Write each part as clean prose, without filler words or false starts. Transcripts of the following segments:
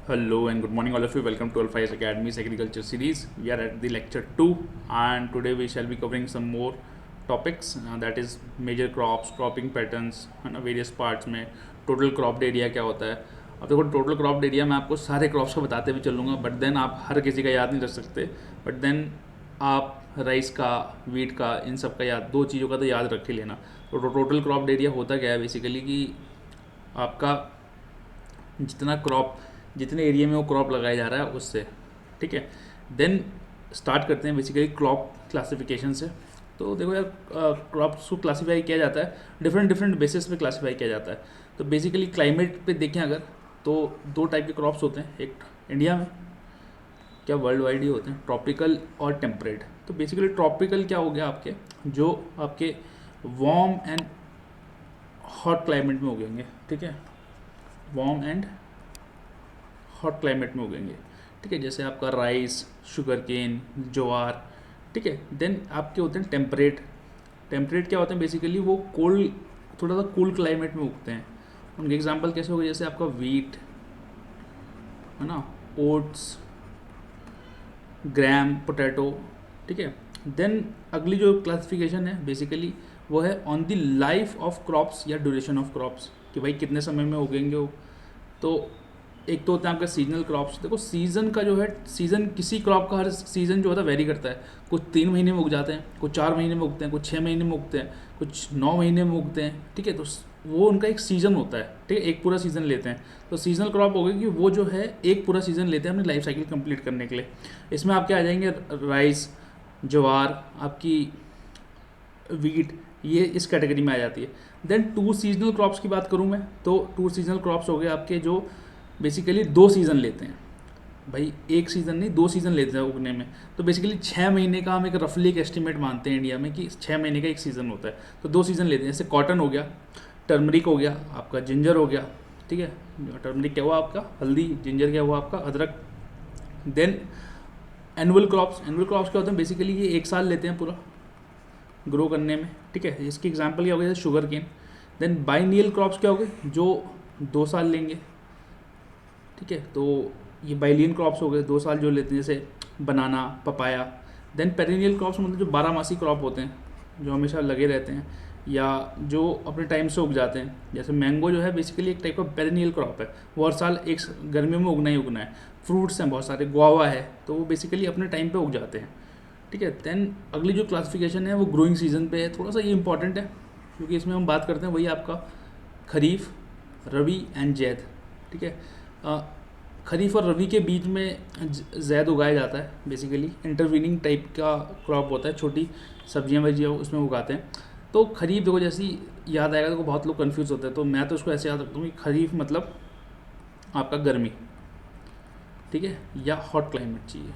Hello and good morning, all of you. Welcome to Alpha Academy's Agriculture Series. We are at the lecture 2, and today we shall be covering some more topics, that is major crops, cropping patterns, है ना, various parts में total cropped area क्या होता है. अब देखो, total cropped area मैं आपको सारे क्रॉप्स को बताते हुए चलूँगा, बट देन आप हर किसी का याद नहीं रख सकते. बट देन आप राइस का, वीट का, इन सब का याद, दो चीज़ों का तो याद रख ही लेना. तो टोटल क्रॉप्ड एरिया होता क्या है बेसिकली कि आपका जितना क्रॉप, जितने एरिया में वो क्रॉप लगाया जा रहा है उससे. ठीक है, देन स्टार्ट करते हैं बेसिकली क्रॉप क्लासिफिकेशन से. तो देखो यार, क्रॉप्स को क्लासीफाई किया जाता है डिफरेंट डिफरेंट बेसिस पे क्लासीफाई किया जाता है. तो बेसिकली क्लाइमेट पे देखें अगर, तो दो टाइप के क्रॉप्स होते हैं. एक इंडिया में, क्या वर्ल्ड वाइड ही होते हैं, ट्रॉपिकल और टेम्परेट. तो बेसिकली ट्रॉपिकल क्या हो गया आपके, जो आपके वार्म एंड हॉट क्लाइमेट में उगेंगे. ठीक है, वार्म एंड हॉट क्लाइमेट में उगेंगे. ठीक है, जैसे आपका राइस, शुगर केन, ज्वार. ठीक है, देन आपके होते हैं टेम्परेट. टेम्परेट क्या होते हैं बेसिकली, वो कोल्ड, थोड़ा सा कूल क्लाइमेट में उगते हैं. उनके एग्जांपल कैसे हो गए, जैसे आपका वीट है ना, ओट्स, ग्राम, पोटैटो. ठीक है, देन अगली जो क्लासिफिकेशन है बेसिकली वो है on the life of crops या ड्यूरेशन ऑफ क्रॉप्स, कि भाई कितने समय में उगेंगे वो. तो एक तो होता है आपका सीजनल क्रॉप्स. देखो सीज़न का जो है, सीज़न किसी क्रॉप का हर सीज़न जो होता है वेरी करता है. कुछ 3 महीने में उग जाते हैं, कुछ 4 महीने में उगते हैं, कुछ 6 महीने में उगते हैं, कुछ 9 महीने में उगते हैं. ठीक है, तो वो उनका एक सीज़न होता है. ठीक है, एक पूरा सीज़न लेते हैं. तो सीजनल क्रॉप हो गई कि वो जो है एक पूरा सीज़न लेते हैं अपनी लाइफ साइकिल कंप्लीट करने के लिए. इसमें आपके आ जाएंगे राइस, ज्वार, आपकी वीट, ये इस कैटेगरी में आ जाती है. देन टू सीजनल क्रॉप्स की बात करूँ मैं, तो टू सीजनल क्रॉप्स हो गए आपके जो बेसिकली 2 सीज़न लेते हैं. भाई एक सीज़न नहीं, 2 सीज़न लेते हैं उगने में. तो बेसिकली 6 महीने का हम एक रफली एक एस्टिमेट मानते हैं इंडिया में कि 6 महीने का एक सीज़न होता है. तो 2 सीज़न लेते हैं. जैसे कॉटन हो गया, टर्मरिक हो गया, आपका जिंजर हो गया. ठीक है, टर्मरिक क्या हुआ आपका हल्दी, जिंजर क्या हुआ आपका अदरक. Then annual crops. Annual crops क्या होते हैं बेसिकली, ये एक साल लेते हैं पूरा ग्रो करने में. ठीक है, इसकी एग्जाम्पल क्या हो गया, जैसे sugarcane. Then biennial crops क्या हो गए, जो 2 साल लेंगे. ठीक है, तो ये बाइलियन क्रॉप्स हो गए, 2 साल जो लेते हैं, जैसे बनाना, पपाया. देन पेरिनियल क्रॉप्स मतलब जो 12 मासी क्रॉप होते हैं, जो हमेशा लगे रहते हैं या जो अपने टाइम से उग जाते हैं. जैसे मैंगो जो है बेसिकली एक टाइप का पेरिनियल क्रॉप है, वो हर साल एक गर्मियों में उगना ही उगना है. फ्रूट्स हैं बहुत सारे, गुआवा है, तो वो बेसिकली अपने टाइम पे उग जाते हैं. ठीक है, देन अगली जो क्लासिफिकेशन है वो ग्रोइंग सीजन पे है. थोड़ा सा ये इंपॉर्टेंट है क्योंकि इसमें हम बात करते हैं वही आपका खरीफ, रबी एंड जैद. ठीक है, खरीफ और रबी के बीच में जैद उगाया जाता है. बेसिकली इंटरवीनिंग टाइप का क्रॉप होता है, छोटी सब्जियां वब्जियाँ उसमें उगाते हैं. तो खरीफ देखो, जैसे ही याद आएगा तो बहुत लोग कंफ्यूज होते हैं, तो मैं तो उसको ऐसे याद रखता हूँ कि खरीफ मतलब आपका गर्मी. ठीक है, या हॉट क्लाइमेट चाहिए,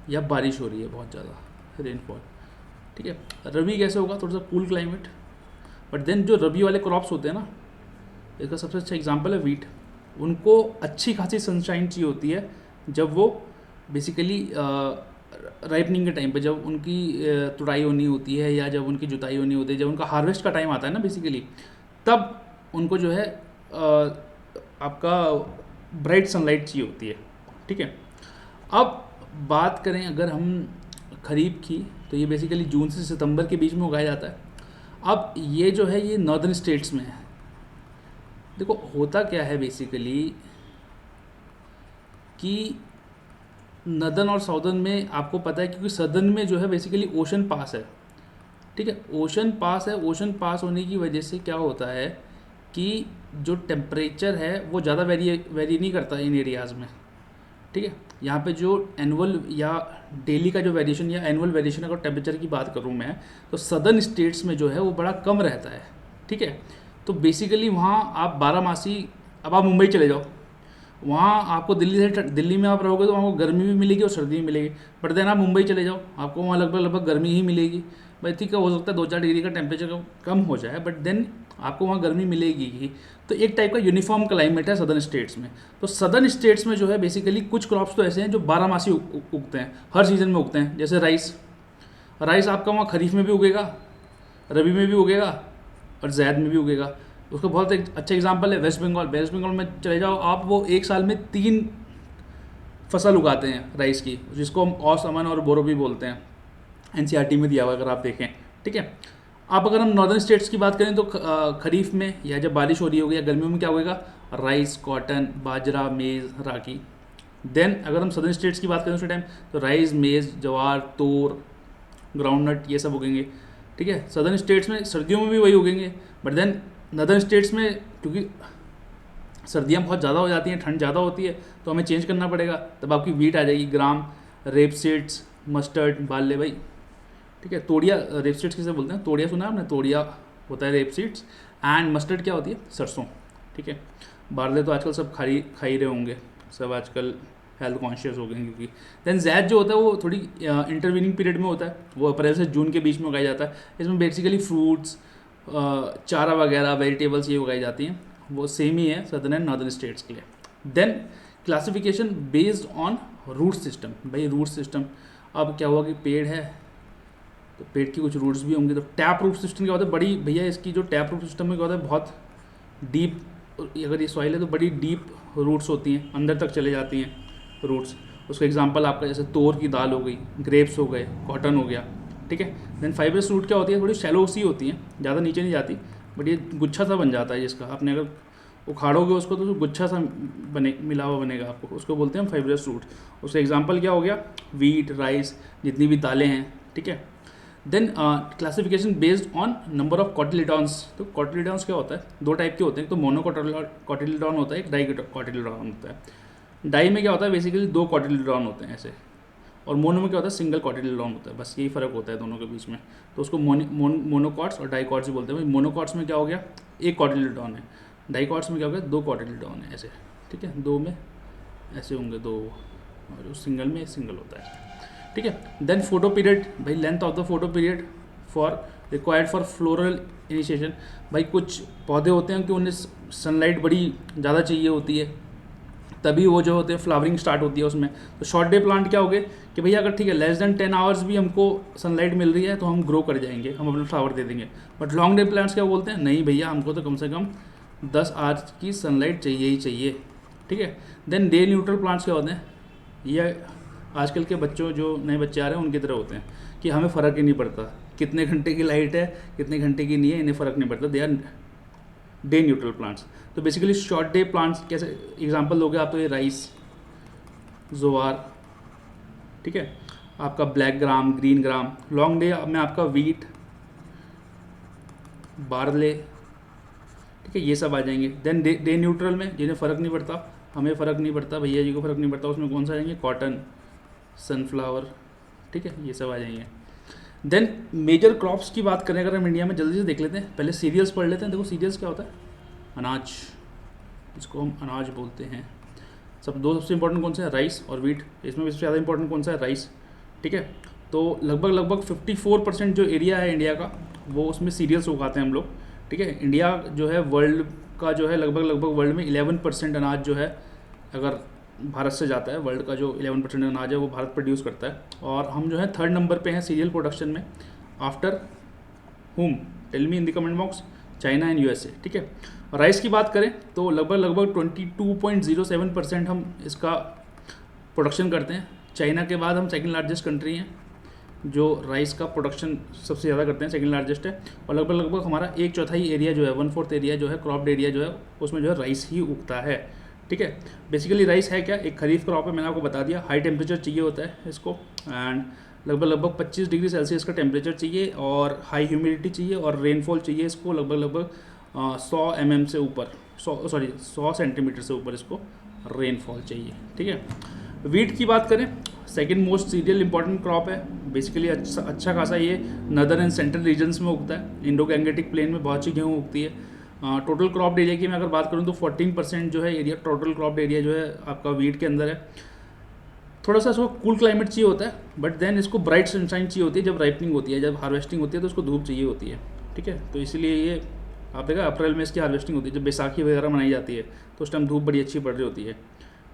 या बारिश हो रही है बहुत ज़्यादा, रेनफॉल. ठीक है, रबी कैसे होगा, थोड़ा सा कूल क्लाइमेट. बट देन जो रबी वाले क्रॉप्स होते हैं ना, इसका सबसे अच्छा एग्जांपल है वीट. उनको अच्छी खासी सनशाइन चाहिए होती है जब वो बेसिकली राइपनिंग के टाइम पे, जब उनकी तुड़ाई होनी होती है या जब उनकी जुताई होनी होती है, जब उनका हार्वेस्ट का टाइम आता है ना बेसिकली, तब उनको जो है आपका ब्राइट सनलाइट चाहिए होती है. ठीक है, अब बात करें अगर हम खरीफ की, तो ये बेसिकली जून से सितंबर के बीच में उगाया जाता है. अब ये जो है ये नॉर्दर्न स्टेट्स में है. देखो होता क्या है बेसिकली कि नदर्न और साउदर्न में आपको पता है, क्योंकि सदर्न में जो है बेसिकली ओशन पास है. ठीक है, ओशन पास है. ओशन पास होने की वजह से क्या होता है कि जो टेम्परेचर है वो ज़्यादा वेरी नहीं करता इन एरियाज़ में. ठीक है, यहाँ पे जो एनुअल या डेली का जो वेरिएशन या एनुअल वेरिएशन अगर टेम्परेचर की बात करूँ मैं, तो सदर्न स्टेट्स में जो है वो बड़ा कम रहता है. ठीक है, तो बेसिकली वहाँ आप 12 मासी, अब आप मुंबई चले जाओ, वहाँ आपको दिल्ली में आप रहोगे तो वहाँ को गर्मी भी मिलेगी और सर्दी भी मिलेगी. बट देन आप मुंबई चले जाओ, आपको वहाँ लगभग लगभग गर्मी ही मिलेगी. भाई ठीक है, हो सकता है 2-4 डिग्री का टेम्परेचर कम हो जाए, बट देन आपको वहाँ गर्मी मिलेगी ही. तो एक टाइप का यूनिफॉर्म क्लाइमेट है सदर्न स्टेट्स में. तो सदर्न स्टेट्स में जो है बेसिकली कुछ क्रॉप्स तो ऐसे हैं जो 12 मासी उगते हैं, हर सीज़न में उगते हैं. जैसे राइस. राइस आपका वहाँ खरीफ में भी उगेगा, रबी में भी उगेगा और जैद में भी उगेगा. उसका बहुत एक अच्छा एग्जांपल है वेस्ट बंगाल। वेस्ट बंगाल में चले जाओ आप, वो एक साल में 3 फसल उगाते हैं राइस की, जिसको हम औस अमन और बोरो भी बोलते हैं। एनसीईआरटी में दिया हुआ अगर आप देखें, ठीक है। आप अगर हम नॉर्दर्न स्टेट्स की बात करें तो खरीफ में या जब बारिश हो रही होगी या गर्मियों में क्या होगा, राइस, कॉटन, बाजरा, मेज़, रागी। देन अगर हम सदर्न स्टेट्स की बात करें उस टाइम तो राइस, मेज़, ज्वार, तोर, ग्राउंडनट, ये सब उगेंगे, ठीक है। सदर्न स्टेट्स में सर्दियों में भी वही उगेंगे, बट देन नदर्न स्टेट्स में क्योंकि सर्दियाँ बहुत ज़्यादा हो जाती हैं, ठंड ज़्यादा होती है, तो हमें चेंज करना पड़ेगा। तब आपकी वीट आ जाएगी, ग्राम, रेप सीड्स, मस्टर्ड, बार्ले भाई, ठीक है। तोड़िया, रेप सीड्स किसे बोलते हैं, तोड़िया सुना है आपने, तोड़िया होता है रेप सीड्स। एंड मस्टर्ड क्या होती है, सरसों, ठीक है। बार्ले तो आजकल सब खा ही रहे होंगे, सब आजकल हेल्थ कॉन्शियस हो गए क्योंकि। देन जैद जो होता है वो थोड़ी इंटरवीनिंग पीरियड में होता है, वो अप्रैल से जून के बीच में उगाया जाता है। इसमें बेसिकली फ्रूट्स, चारा वगैरह, वेजिटेबल्स ये उगाई जाती हैं। वो सेम ही है सदर्न एंड नॉर्दर्न स्टेट्स के लिए। Then classification based on root system. भाई रूट सिस्टम, अब क्या हुआ कि पेड़ है तो पेड़ की कुछ रूट्स भी होंगे। तो टैप रूट सिस्टम क्या होता है, बड़ी भैया इसकी जो टैप रूट सिस्टम में क्या होता है, बहुत डीप, अगर ये सॉइल है तो बड़ी डीप रूट्स होती हैं, अंदर तक चले जाती हैं रूट्स। उसका एग्जांपल आपका जैसे तोर की दाल हो गई, ग्रेप्स हो गए, कॉटन हो गया, ठीक है। देन फाइबरस रूट क्या होती है, थोड़ी शैलो सी होती हैं, ज़्यादा नीचे नहीं जाती, बट ये गुच्छा सा बन जाता है जिसका आपने अगर उखाड़ोगे उसको तो गुच्छा सा मिला हुआ बनेगा आपको, उसको बोलते हैं हम फाइबरस रूट। उसका एग्जांपल क्या हो गया, वीट, राइस, जितनी भी दालें हैं, ठीक है। Then classification based on number of cotyledons. तो कॉटिलिडॉन्स क्या होता है, 2 टाइप के होते हैं, तो मोनो कॉटिलिडॉन होता है, एक डाई कॉटिलिडॉन होता है। डाई में क्या होता है, बेसिकली 2 कॉटिलिडॉन होते हैं ऐसे, और मोनो में क्या होता है, सिंगल कॉटिलिडॉन होता है, बस यही फ़र्क होता है दोनों के बीच में। तो उसको मोनोकॉट्स और डाइकॉट्स भी बोलते हैं। मोनोकॉट्स में क्या हो गया, 1 कॉटिलिडॉन है, डाइकॉट्स में क्या हो गया, 2 कॉटिलिडॉन है ऐसे, ठीक है। 2 में ऐसे होंगे 2, और जो सिंगल में सिंगल होता है, ठीक है। देन फोटो पीरियड, भाई length of the photo period for required for floral initiation. भाई कुछ पौधे होते हैं कि उन्हें सनलाइट बड़ी ज़्यादा चाहिए होती है, तभी वो जो होते हैं फ्लावरिंग स्टार्ट होती है उसमें। तो शॉर्ट डे प्लांट क्या हो गए कि भैया अगर ठीक है लेस देन 10 आवर्स भी हमको सनलाइट मिल रही है तो हम ग्रो कर जाएंगे, हम अपना फ्लावर दे देंगे। बट लॉन्ग डे प्लांट्स क्या बोलते हैं, नहीं भैया हमको तो कम से कम 10 आवर्स की सनलाइट चाहिए ही चाहिए, ठीक है। देन डे न्यूट्रल प्लांट्स क्या होते हैं, ये आजकल के बच्चों जो नए बच्चे आ रहे हैं उनकी तरह होते हैं कि हमें फ़र्क ही नहीं पड़ता कितने घंटे की लाइट है कितने घंटे की नहीं है, इन्हें फ़र्क नहीं पड़ता, they are day neutral plants. तो बेसिकली शॉर्ट डे प्लांट्स कैसे एग्जांपल दोगे आप, तो ये राइस, ज्वार, ठीक है, आपका black gram, green gram. Long day में आपका वीट, बार्ले, ठीक है, ये सब आ जाएंगे। देन डे न्यूट्रल में जिन्हें फ़र्क नहीं पड़ता, हमें फ़र्क नहीं पड़ता, भैया जी को फ़र्क नहीं पड़ता, उसमें कौन सा आ जाएंगे, कॉटन, सनफ्लावर, ठीक है, ये सब आ जाएंगे। देन मेजर क्रॉप्स की बात करें अगर हम इंडिया में, जल्दी से देख लेते हैं, पहले सीरियल्स पढ़ लेते हैं। देखो सीरियल्स क्या होता है, अनाज, इसको हम अनाज बोलते हैं। सबसे इंपॉर्टेंट कौन सा है, राइस और वीट। इसमें सबसे ज़्यादा इंपॉर्टेंट कौन सा है, राइस, ठीक है। तो लगभग 54% जो एरिया है इंडिया का वो उसमें सीरियल्स उगाते हैं हम लोग, ठीक है। इंडिया जो है वर्ल्ड का जो है लगभग वर्ल्ड में 11% अनाज जो है अगर भारत से जाता है, वर्ल्ड का जो 11% अनाज है वो भारत प्रोड्यूस करता है। और हम जो है 3rd नंबर पे हैं सीरियल प्रोडक्शन में, after hmm, tell me in the comment box, China and USA, ठीक है। राइस की बात करें तो लगभग 22.07% हम इसका प्रोडक्शन करते हैं। चाइना के बाद हम सेकंड लार्जेस्ट कंट्री हैं जो राइस का प्रोडक्शन सबसे ज़्यादा करते हैं, सेकंड लार्जेस्ट है। और लगभग हमारा 1/4 एरिया जो है, 1/4 एरिया जो है क्रॉप्ड एरिया जो है उसमें जो है राइस ही उगता है, ठीक है। बेसिकली राइस है क्या, एक खरीफ क्रॉप है, मैंने आपको बता दिया। हाई टेम्परेचर चाहिए होता है इसको, एंड लगभग 25 डिग्री सेल्सियस का टेम्परेचर चाहिए, और हाई ह्यूमिडिटी चाहिए, और रेनफॉल चाहिए इसको लगभग 100 mm से ऊपर, 100 सेंटीमीटर से ऊपर इसको रेनफॉल चाहिए, ठीक है। वीट की बात करें, second most serial important crop है। बेसिकली अच्छा खासा ये नदर्न एंड सेंट्रल रीजन्स में उगता है। इंडो गैंगेटिक प्लेन में बहुत सी गेहूँ उगती है। टोटल क्रॉप्ड एरिया की मैं अगर बात करूँ तो 14% जो है एरिया, टोटल क्रॉप्ड एरिया जो है आपका वीट के अंदर है। थोड़ा सा इसको कूल क्लाइमेट चाहिए होता है, बट देन इसको ब्राइट सनशाइन चाहिए होती है जब राइपनिंग होती है, जब हार्वेस्टिंग होती है तो उसको धूप चाहिए होती है, ठीक है। तो इसलिए ये आप देखा अप्रैल में इसकी हार्वेस्टिंग होती है, जब बैसाखी वगैरह मनाई जाती है तो उस टाइम धूप बड़ी अच्छी पड़ रही होती है,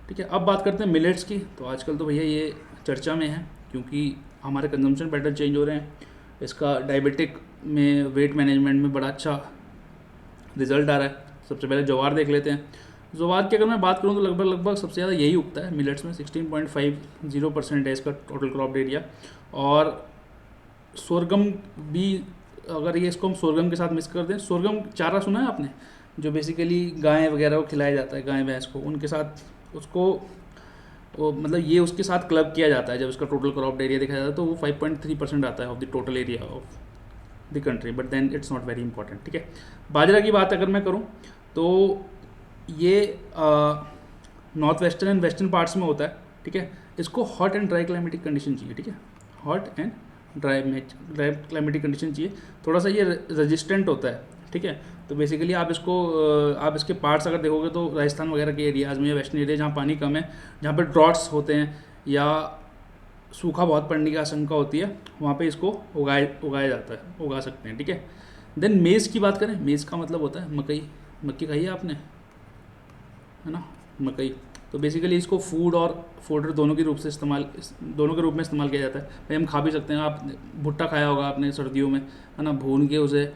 ठीक है। अब बात करते हैं मिलेट्स की। तो आजकल तो भैया ये चर्चा में है क्योंकि हमारे कंजम्पशन पैटर्न चेंज हो रहे हैं। इसका डायबिटिक में, वेट मैनेजमेंट में बड़ा अच्छा रिजल्ट आ रहा है। सबसे पहले ज्वार देख लेते हैं। ज्वार की अगर मैं बात करूँ तो लगभग सबसे ज़्यादा यही उगता है मिलेट्स में, 16.50% है इसका टोटल क्रॉप एरिया। और सोरगम भी, अगर ये इसको हम सोरगम के साथ मिक्स कर दें, सोरगम चारा सुना है आपने, जो बेसिकली गाय वगैरह को खिलाया जाता है, गाय भैंस को, उनके साथ उसको मतलब ये उसके साथ क्लब किया जाता है। जब उसका टोटल क्रॉप एरिया देखा जाता है तो वो 5.3% आता है of the total area of the country, but then it's not very important, ठीक है। बाजरा की बात अगर मैं करूँ तो ये north western and western parts में होता है, ठीक है। इसको hot and dry climatic condition चाहिए, ठीक है, hot and dry climatic condition चाहिए। थोड़ा सा ये रेजिस्टेंट होता है, ठीक है। तो बेसिकली आप इसको आप इसके पार्ट्स अगर देखोगे तो राजस्थान वगैरह के एरियाज़ में या वेस्टर्न एरिया जहाँ पानी कम है, जहाँ पे ड्रॉट्स होते हैं या सूखा बहुत पड़ने की आशंका होती है, वहाँ पे इसको उगाया जाता है, उगा सकते हैं, ठीक है। देन मेज़ की बात करें, मेज़ का मतलब होता है मकई। मक्की खाई है आपने, है ना, मकई। तो बेसिकली इसको फूड और फोडर दोनों के रूप में इस्तेमाल किया जाता है। भाई हम खा भी सकते हैं, आप भुट्टा खाया होगा आपने सर्दियों में, है ना, भून के उसे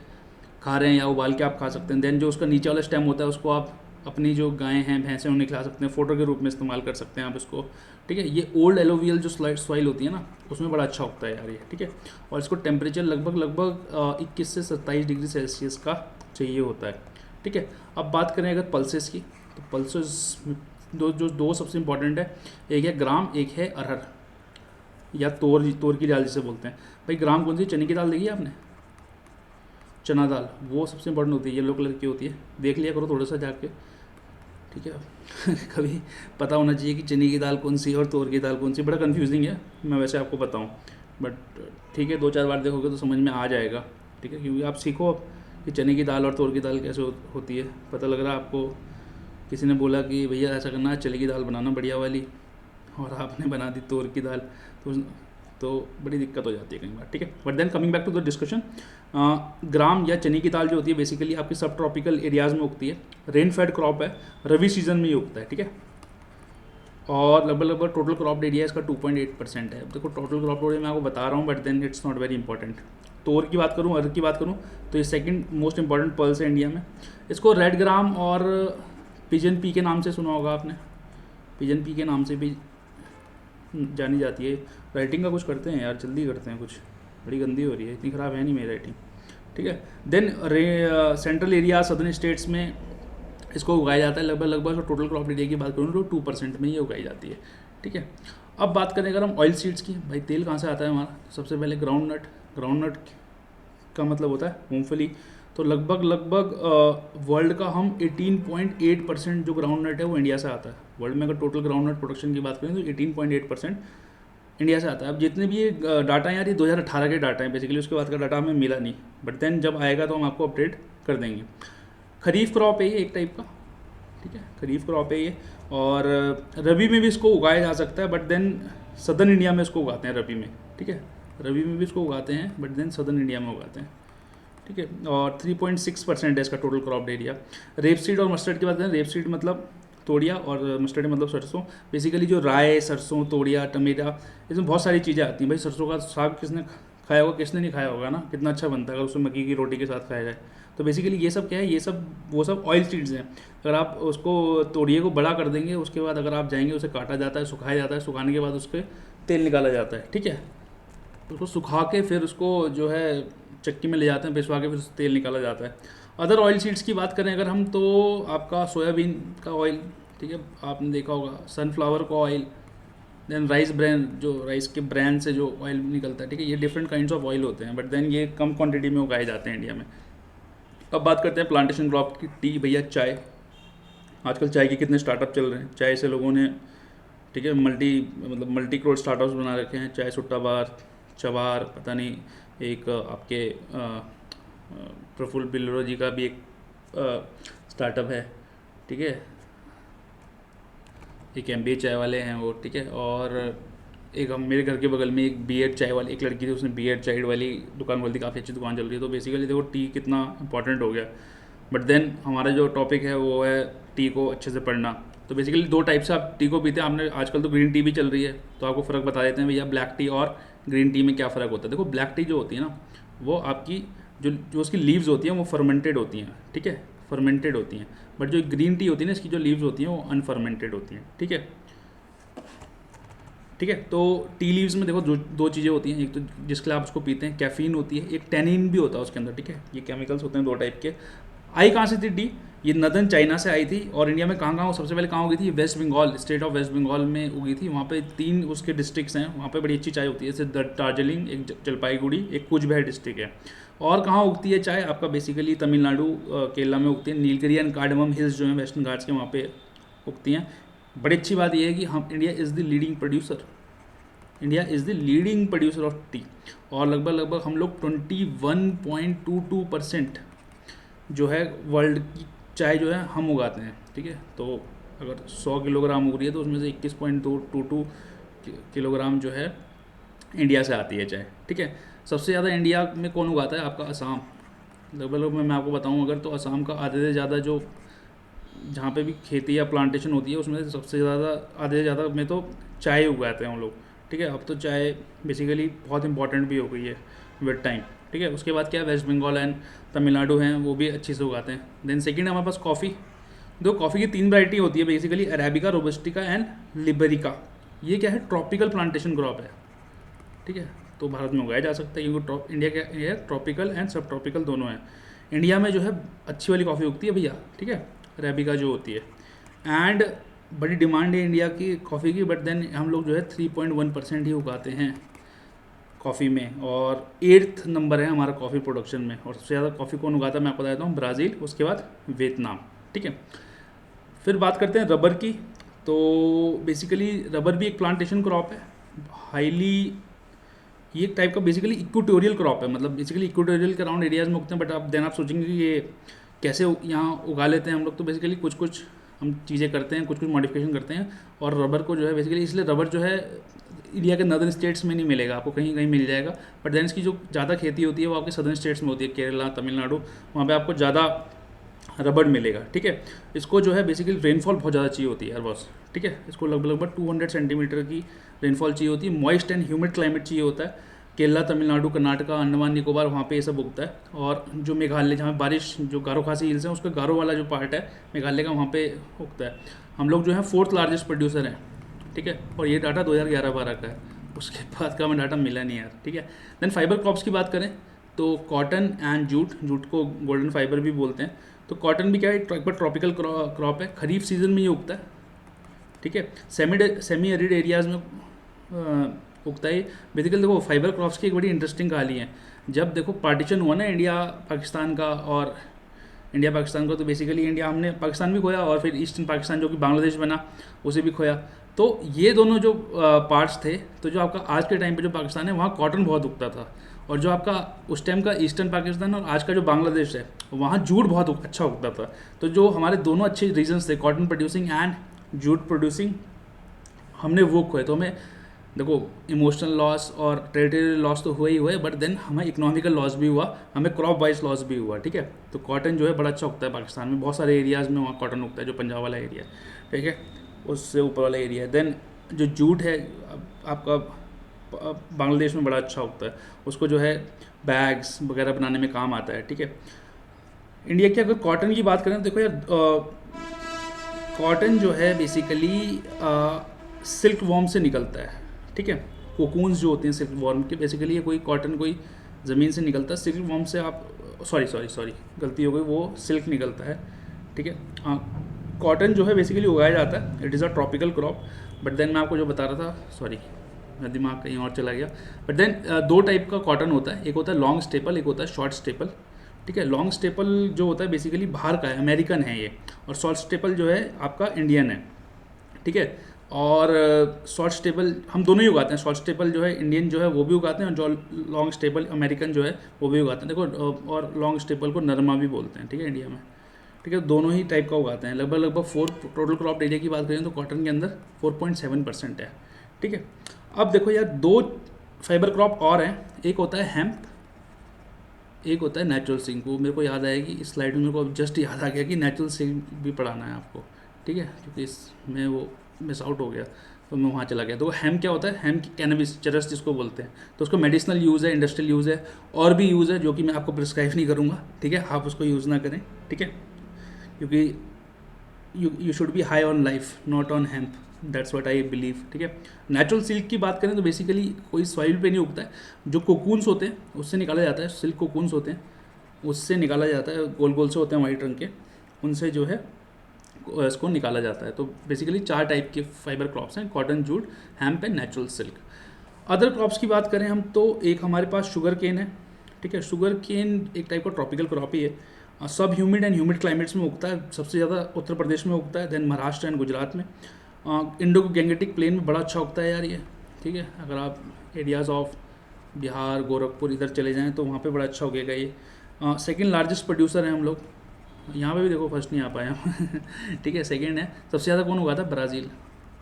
खा रहे हैं या उबाल के आप खा सकते हैं। देन जो उसका नीचे वाला स्टेम होता है उसको आप अपनी जो गायें हैं भैंसें उन्हें खिला सकते हैं, फोडर के रूप में इस्तेमाल कर सकते हैं आप इसको, ठीक है। ये ओल्ड एलोवियल जो सॉइल होती है ना, उसमें बड़ा अच्छा उगता है यार ये, ठीक है। और इसको टेम्परेचर लगभग 21 से 27 डिग्री सेल्सियस का चाहिए होता है, ठीक है। अब बात करें अगर पल्सेस की, तो पल्सेस दो सबसे इंपॉर्टेंट है, एक है ग्राम, एक है अरहर या तोर की दाल जिसे बोलते हैं। भाई ग्राम कौन सी, चने की दाल देखी है आपने, चना दाल, वो सबसे इंपॉर्टेंट होती है, येलो कलर की होती है, देख लिया करो थोड़ा सा जाके, ठीक है। कभी पता होना चाहिए कि चने की दाल कौन सी और तोर की दाल कौन सी, बड़ा कन्फ्यूजिंग है, मैं वैसे आपको बताऊँ, बट ठीक है 2-4 बार देखोगे तो समझ में आ जाएगा, ठीक है। क्योंकि आप सीखो अब कि चने की दाल और तोर की दाल कैसे होती है। पता लग रहा है आपको, किसी ने बोला कि भैया ऐसा करना है, चने की दाल बनाना बढ़िया वाली, और आपने बना दी तोर की दाल, तो बड़ी दिक्कत हो जाती है कई बार, ठीक है। But then coming back to the discussion, gram या चने की दाल जो होती है बेसिकली आपकी सब ट्रॉपिकल एरियाज़ में उगती है, रेन फेड क्रॉप है, रवि सीजन में ही उगता है, ठीक है। और लगभग टोटल क्रॉप एरिया इसका 2.8% है। देखो टोटल क्रॉप एरिया मैं आपको बता रहा हूँ, but then it's not very important. तोर की बात करूँ, अरहर की बात करूँ, तो ये सेकंड मोस्ट इंपॉर्टेंट पल्स है इंडिया में। इसको रेड ग्राम और पिजन पी के नाम से सुना होगा आपने, पिजन पी के नाम से भी जानी जाती है। राइटिंग का कुछ करते हैं यार, जल्दी करते हैं, कुछ बड़ी गंदी हो रही है, इतनी ख़राब है नहीं मेरी राइटिंग, ठीक है। Then central area southern states में इसको उगाया जाता है, लगभग टोटल क्रॉप एरिया की बात करूँ तो 2% में ये उगाई जाती है, ठीक है। अब बात करें अगर हम ऑयल सीड्स की, भाई तेल कहाँ से आता है हमारा, सबसे पहले ग्राउंड नट का मतलब होता है मूंगफली। तो लगभग वर्ल्ड का हम 18.8% जो ग्राउंड नट है वो इंडिया से आता है। वर्ल्ड में अगर टोटल ग्राउंड नट प्रोडक्शन की बात करें तो 18.8% इंडिया से आता है। अब जितने भी ये डाटा हैं यार, ये 2018 के डाटा हैं बेसिकली, उसके बाद का डाटा हमें मिला नहीं, बट देन जब आएगा तो हम आपको अपडेट कर देंगे। खरीफ क्रॉप है ये एक टाइप का, ठीक है, खरीफ क्रॉप है ये। और रबी में भी इसको उगाया जा सकता है, बट देन सदर्न इंडिया में इसको उगाते हैं रबी में, ठीक है, रबी में भी इसको उगाते हैं, बट देन सदर्न इंडिया में उगाते हैं, ठीक है। और 3.6% है इसका total crop area. Rape seed और मस्टर्ड की बात करें, रेप सीड मतलब तोड़िया और मस्टर्ड मतलब सरसों। बेसिकली जो राय, सरसों, तोड़िया, टमेटा, इसमें बहुत सारी चीज़ें आती हैं। भाई सरसों का साग किसने खाया होगा, किसने नहीं खाया होगा ना, कितना अच्छा बनता है अगर उसमें मक्की की रोटी के साथ खाया जाए। तो बेसिकली ये सब क्या है, ये सब वो सब ऑयल सीड्स हैं। अगर आप उसको तोड़िए को बड़ा कर देंगे, उसके बाद अगर आप जाएंगे, उसे काटा जाता है, सुखाया जाता है, सुखाने के बाद उसके तेल निकाला जाता है, ठीक है। उसको सुखा के फिर उसको जो है चक्की में ले जाते हैं, पिसवा के फिर तेल निकाला जाता है। अदर ऑयल सीड्स की बात करें अगर हम, तो आपका सोयाबीन का ऑयल, ठीक है, आपने देखा होगा, सनफ्लावर का ऑयल, देन राइस ब्रांड, जो राइस के ब्रांड से जो ऑयल निकलता है, ठीक है। ये डिफरेंट काइंड्स ऑफ ऑयल होते हैं, बट देन ये कम क्वांटिटी में उगाए जाते हैं इंडिया में। अब बात करते हैं प्लांटेशन क्रॉप की, टी, भैया चाय। आजकल चाय के कितने स्टार्टअप चल रहे हैं, चाय से लोगों ने, ठीक है, मल्टी क्रोड स्टार्टअप्स बना रखे हैं। चाय सुट्टा बार, चबार, पता नहीं, एक आपके प्रफुल्ल बिल्लोरा जी का भी एक स्टार्टअप है, ठीक है, एक MBA चाय वाले हैं वो, ठीक है। और एक हम मेरे घर के बगल में एक B.Ed चाय वाली एक लड़की थी, उसने B.Ed चाय वाली दुकान खोल दी, काफ़ी अच्छी दुकान चल रही है। तो बेसिकली देखो टी कितना इंपॉर्टेंट हो गया। बट देन हमारा जो टॉपिक है वो है टी को अच्छे से पढ़ना। तो बेसिकली 2 टाइप से आप टी को पीते हैं। आपने आजकल तो ग्रीन टी भी चल रही है, तो आपको फ़र्क बता देते हैं भैया ब्लैक टी और ग्रीन टी में क्या फ़र्क होता है। देखो ब्लैक टी जो होती है ना, वो आपकी जो उसकी लीव्स होती हैं वो फर्मेंटेड होती हैं, ठीक है, फर्मेंटेड होती हैं, बट जो ग्रीन टी होती है ना, इसकी जो लीव्स होती हैं वो अनफर्मेंटेड होती हैं। ठीक है, ठीक है। तो टी लीव्स में देखो दो चीज़ें होती हैं, एक तो जिसके लिए आप उसको पीते हैं कैफीन होती है, एक टेनिन भी होता है उसके अंदर। ठीक है, ये केमिकल्स होते हैं दो टाइप के। आई कहाँ से थी टी? ये नदर्न चाइना से आई थी। और इंडिया में कहाँ कहाँ सबसे पहले कहाँ उगी थी? वेस्ट बंगाल, स्टेट ऑफ वेस्ट बंगाल में उगी थी। वहाँ पे 3 उसके डिस्ट्रिक्ट्स हैं, वहाँ पे बड़ी अच्छी चाय होती है, जैसे दार्जिलिंग, एक जलपाईगुड़ी, एक कूच बिहार डिस्ट्रिक्ट है। और कहाँ उगती है चाय? आपका बेसिकली तमिलनाडु, केरला में उगती है। नीलगिरी एंड कार्डमम हिल्स जो है वेस्टर्न घाट्स के, वहाँ पे उगती हैं। बड़ी अच्छी बात यह है कि हम India is the leading producer, India is the leading producer of T. और लगभग हम लोग 21.22% जो है वर्ल्ड की चाय जो है हम उगाते हैं। ठीक है, तो अगर 100 किलोग्राम उग रही है तो उसमें से 21.22 किलोग्राम जो है इंडिया से आती है चाय। ठीक है, सबसे ज़्यादा इंडिया में कौन उगाता है? आपका असम। लगभग मैं आपको बताऊं अगर, तो असम का आधे से ज़्यादा जो जहाँ पे भी खेती या प्लांटेशन होती है उसमें से सबसे ज़्यादा, आधे से ज़्यादा में तो चाय उगाते हैं हम लोग। ठीक है, अब तो चाय बेसिकली बहुत इंपॉर्टेंट भी हो गई है विद टाइम। ठीक है, उसके बाद क्या है, वेस्ट बंगाल एंड तमिलनाडु हैं, वो भी अच्छे से उगाते हैं। देन सेकंड हमारे पास कॉफ़ी। दो कॉफ़ी की 3 वैरायटी होती है बेसिकली, अरेबिका, रोबस्टिका एंड लिबेरिका। ये क्या है? ट्रॉपिकल प्लांटेशन क्रॉप है। ठीक है, तो भारत में उगाया जा सकता है क्योंकि इंडिया क्या है, ट्रॉपिकल एंड सब ट्रॉपिकल दोनों हैं। इंडिया में जो है अच्छी वाली कॉफ़ी उगती है भैया। ठीक है, अरेबिका जो होती है, एंड बड़ी डिमांड है इंडिया की कॉफ़ी की, बट देन हम लोग जो है 3.1% ही उगाते हैं कॉफ़ी में, और 8th नंबर है हमारा कॉफ़ी प्रोडक्शन में। और सबसे ज़्यादा कॉफ़ी कौन उगाता है मैं आपको बता देता हूँ, ब्राज़ील, उसके बाद वियतनाम। ठीक है, फिर बात करते हैं रबर की। तो बेसिकली रबर भी एक प्लांटेशन क्रॉप है, हाईली, ये एक टाइप का बेसिकली इक्वेटोरियल क्रॉप है, मतलब बेसिकली इक्वेटोरियल के अराउंड एरियाज़ में उगते हैं। बट आप सोचेंगे कि ये कैसे यहाँ उगा लेते हैं हम लोग, तो बेसिकली कुछ हम चीज़ें करते हैं, कुछ मॉडिफिकेशन करते हैं। और रबर को जो है बेसिकली, इसलिए रबर जो है इंडिया के नदर्न स्टेट्स में नहीं मिलेगा आपको, कहीं कहीं मिल जाएगा, बट देन इसकी जो ज़्यादा खेती होती है वो आपके सदर्न स्टेट्स में होती है, केरला, तमिलनाडु, वहाँ पे आपको ज़्यादा रबर मिलेगा। ठीक है, इसको जो है बेसिकली रेनफॉल बहुत ज़्यादा चाहिए होती है यार बॉस। ठीक है, इसको लगभग 200 सेंटीमीटर की रेनफॉल चाहिए होती है। मॉइस्ट एंड ह्यूमिड क्लाइमेट चाहिए होता है। केरला, तमिलनाडु, कर्नाटका, अंडमान निकोबार, वहाँ पे ये सब उगता है। और जो मेघालय, जहाँ बारिश, जो गारो खासी हिल्स हैं, उसका गारो वाला जो पार्ट है मेघालय का, वहाँ पे उगता है। हम लोग जो है 4th लार्जेस्ट प्रोड्यूसर हैं। ठीक है, और ये डाटा 2011-12 का है, उसके बाद का हमें डाटा मिला नहीं यार। ठीक है, देन फाइबर क्रॉप्स की बात करें तो कॉटन एंड जूट को गोल्डन फाइबर भी बोलते हैं। तो कॉटन भी क्या है, एक बार ट्रॉपिकल क्रॉप है, खरीफ सीजन में ये उगता है। ठीक है, सेमी एरिड एरियाज़ में उगता है। बेसिकली देखो फाइबर क्रॉप्स की एक बड़ी इंटरेस्टिंग कहानी है। जब देखो पार्टीशन हुआ ना इंडिया पाकिस्तान का, और इंडिया पाकिस्तान का, तो बेसिकली इंडिया, हमने पाकिस्तान भी खोया और फिर ईस्टर्न पाकिस्तान जो कि बांग्लादेश बना उसे भी खोया। तो ये दोनों जो पार्ट्स थे, तो जो आपका आज के टाइम पे जो पाकिस्तान है वहाँ कॉटन बहुत उगता था, और जो आपका उस टाइम का ईस्टर्न पाकिस्तान और आज का जो बांग्लादेश है वहाँ जूट बहुत अच्छा उगता था। तो जो हमारे दोनों अच्छे रीजन्स थे, cotton producing and jute producing, हमने वो खोए। तो हमें देखो इमोशनल लॉस और टेरिटोरियल लॉस तो हुआ ही हुआ है, बट देन हमें इकोनॉमिकल लॉस भी हुआ, हमें क्रॉप वाइज लॉस भी हुआ। ठीक है, तो कॉटन जो है बड़ा अच्छा उगता है पाकिस्तान में, बहुत सारे एरियाज़ में वहाँ कॉटन उगता है, जो पंजाब वाला एरिया। ठीक है, उससे ऊपर वाला एरिया है। देन जो जूट है आपका बांग्लादेश में बड़ा अच्छा उगता है, उसको जो है बैग्स वगैरह बनाने में काम आता है। ठीक है, इंडिया की अगर कॉटन की बात करें तो देखो यार, कॉटन जो है बेसिकली सिल्क वॉर्म से निकलता है। ठीक है, कोकून्स जो होते हैं सिल्क वॉर्म के, बेसिकली ये कोई कॉटन कोई ज़मीन से निकलता है, सिल्क वॉर्म से आप सॉरी गलती हो गई, वो सिल्क निकलता है। ठीक है, कॉटन जो है बेसिकली उगाया जाता है, it is a tropical crop. But then मैं आपको जो बता रहा था, सॉरी मेरा दिमाग कहीं और चला गया। बट देन 2 टाइप का कॉटन होता है, एक होता है लॉन्ग स्टेपल, एक होता है शॉर्ट स्टेपल। ठीक है, लॉन्ग स्टेपल जो होता है बेसिकली बाहर का है, अमेरिकन है ये, और शॉर्ट स्टेपल जो है आपका इंडियन है। ठीक है, और शॉर्ट स्टेपल हम दोनों ही उगाते हैं। शॉर्ट स्टेपल जो है इंडियन जो है वो भी उगाते हैं, और जो लॉन्ग स्टेपल अमेरिकन जो है वो भी उगाते हैं। देखो, और लॉन्ग स्टेपल को नरमा भी बोलते हैं। ठीक है, इंडिया में। ठीक है, दोनों ही टाइप का उगाते हैं। लगभग 4 टोटल क्रॉप एरिया की बात करें तो कॉटन के अंदर 4.7% है। ठीक है, अब देखो यार 2 फाइबर क्रॉप और हैं, एक होता है हेम्प, एक होता है नेचुरल सिंक। वो मेरे को याद आएगी इस स्लाइड में, मेरे को जस्ट याद आ गया कि नेचुरल सिंक भी पढ़ाना है आपको। ठीक है, क्योंकि इसमें वो मिस आउट हो गया तो मैं वहाँ चला गया। तो हेम्प क्या होता है, हेम्प कैनबिस, चरस जिसको बोलते हैं, तो उसको मेडिसिनल यूज़ है, इंडस्ट्रियल यूज़ है, और भी यूज़ है जो कि मैं आपको प्रिस्क्राइब नहीं करूँगा। ठीक है, आप उसको यूज़ ना करें। ठीक है, क्योंकि you should be high on life not on hemp, that's what I believe. ठीक है, नेचुरल सिल्क की बात करें तो बेसिकली कोई सॉइल पे नहीं उगता है, जो कोकून्स होते हैं उससे निकाला जाता है, सिल्क कोकून्स होते हैं उससे निकाला जाता है, गोल गोल से होते हैं वाइट रंग के, उनसे जो है इसको निकाला जाता है। तो बेसिकली 4 टाइप के फाइबर क्रॉप्स हैं, cotton, jute, hemp and natural silk. Other crops की बात करें हम तो एक हमारे पास शुगर केन है। ठीक है, शुगर केन एक टाइप का ट्रॉपिकल क्रॉप ही है, सब ह्यूमिड एंड ह्यूमिड क्लाइमेट्स में उगता है, सबसे ज़्यादा उत्तर प्रदेश में उगता है, देन महाराष्ट्र एंड गुजरात में। इंडो गैंगेटिक प्लेन में बड़ा अच्छा उगता है यार ये। ठीक है, अगर आप एरियाज़ ऑफ बिहार, गोरखपुर इधर चले जाएँ तो वहाँ पे बड़ा अच्छा उगेगा ये। सेकेंड लार्जेस्ट प्रोड्यूसर हैं हम लोग, यहाँ पे भी देखो फर्स्ट नहीं आ पाया ठीक है, सेकेंड है। सबसे ज़्यादा कौन उगाता है? ब्राज़ील।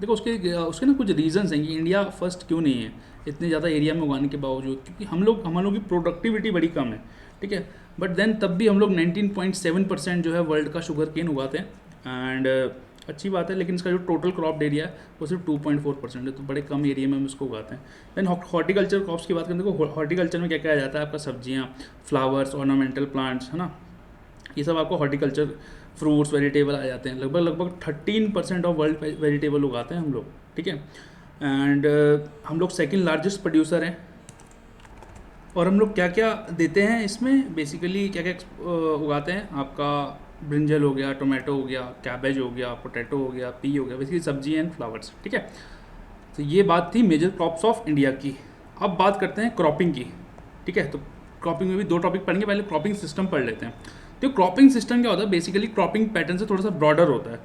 देखो उसके ना कुछ रीजंस हैं कि इंडिया फर्स्ट क्यों नहीं है इतने ज़्यादा एरिया में उगाने के बावजूद, क्योंकि हम लोग की प्रोडक्टिविटी बड़ी कम है। ठीक है, बट देन तब भी हम लोग 19.7% जो है वर्ल्ड का शुगर केन उगाते हैं, एंड अच्छी बात है। लेकिन इसका जो टोटल क्रॉप एरिया है वो सिर्फ 2.4% है, तो बड़े कम एरिया में हम इसको उगाते हैं। देन हॉर्टिकल्चर क्रॉप्स की बात करें, देखो हॉर्टिकल्चर में क्या क्या आ जाता है आपका? सब्जियाँ, फ्लावर्स, ऑर्नामेंटल प्लांट्स, है ना, ये सब आपको हॉर्टिकल्चर, फ्रूट्स, वेजिटेबल आ जाते हैं। लगभग 13% ऑफ वर्ल्ड वेजिटेबल उगाते हैं हम लोग। ठीक है, एंड हम लोग सेकंड लार्जेस्ट प्रोड्यूसर हैं। और हम लोग क्या क्या देते हैं इसमें, बेसिकली क्या क्या उगाते हैं? आपका ब्रिंजल हो गया, टोमेटो हो गया, कैबेज हो गया, पोटैटो हो गया, पी हो गया, बेसिकली सब्जी एंड फ्लावर्स। ठीक है, तो ये बात थी मेजर क्रॉप्स ऑफ इंडिया की। अब बात करते हैं क्रॉपिंग की। ठीक है, तो क्रॉपिंग में भी 2 टॉपिक पढ़ेंगे, पहले क्रॉपिंग सिस्टम पढ़ लेते हैं। तो क्रॉपिंग सिस्टम क्या होता है? बेसिकली क्रॉपिंग पैटर्न से थोड़ा सा ब्रॉडर होता है।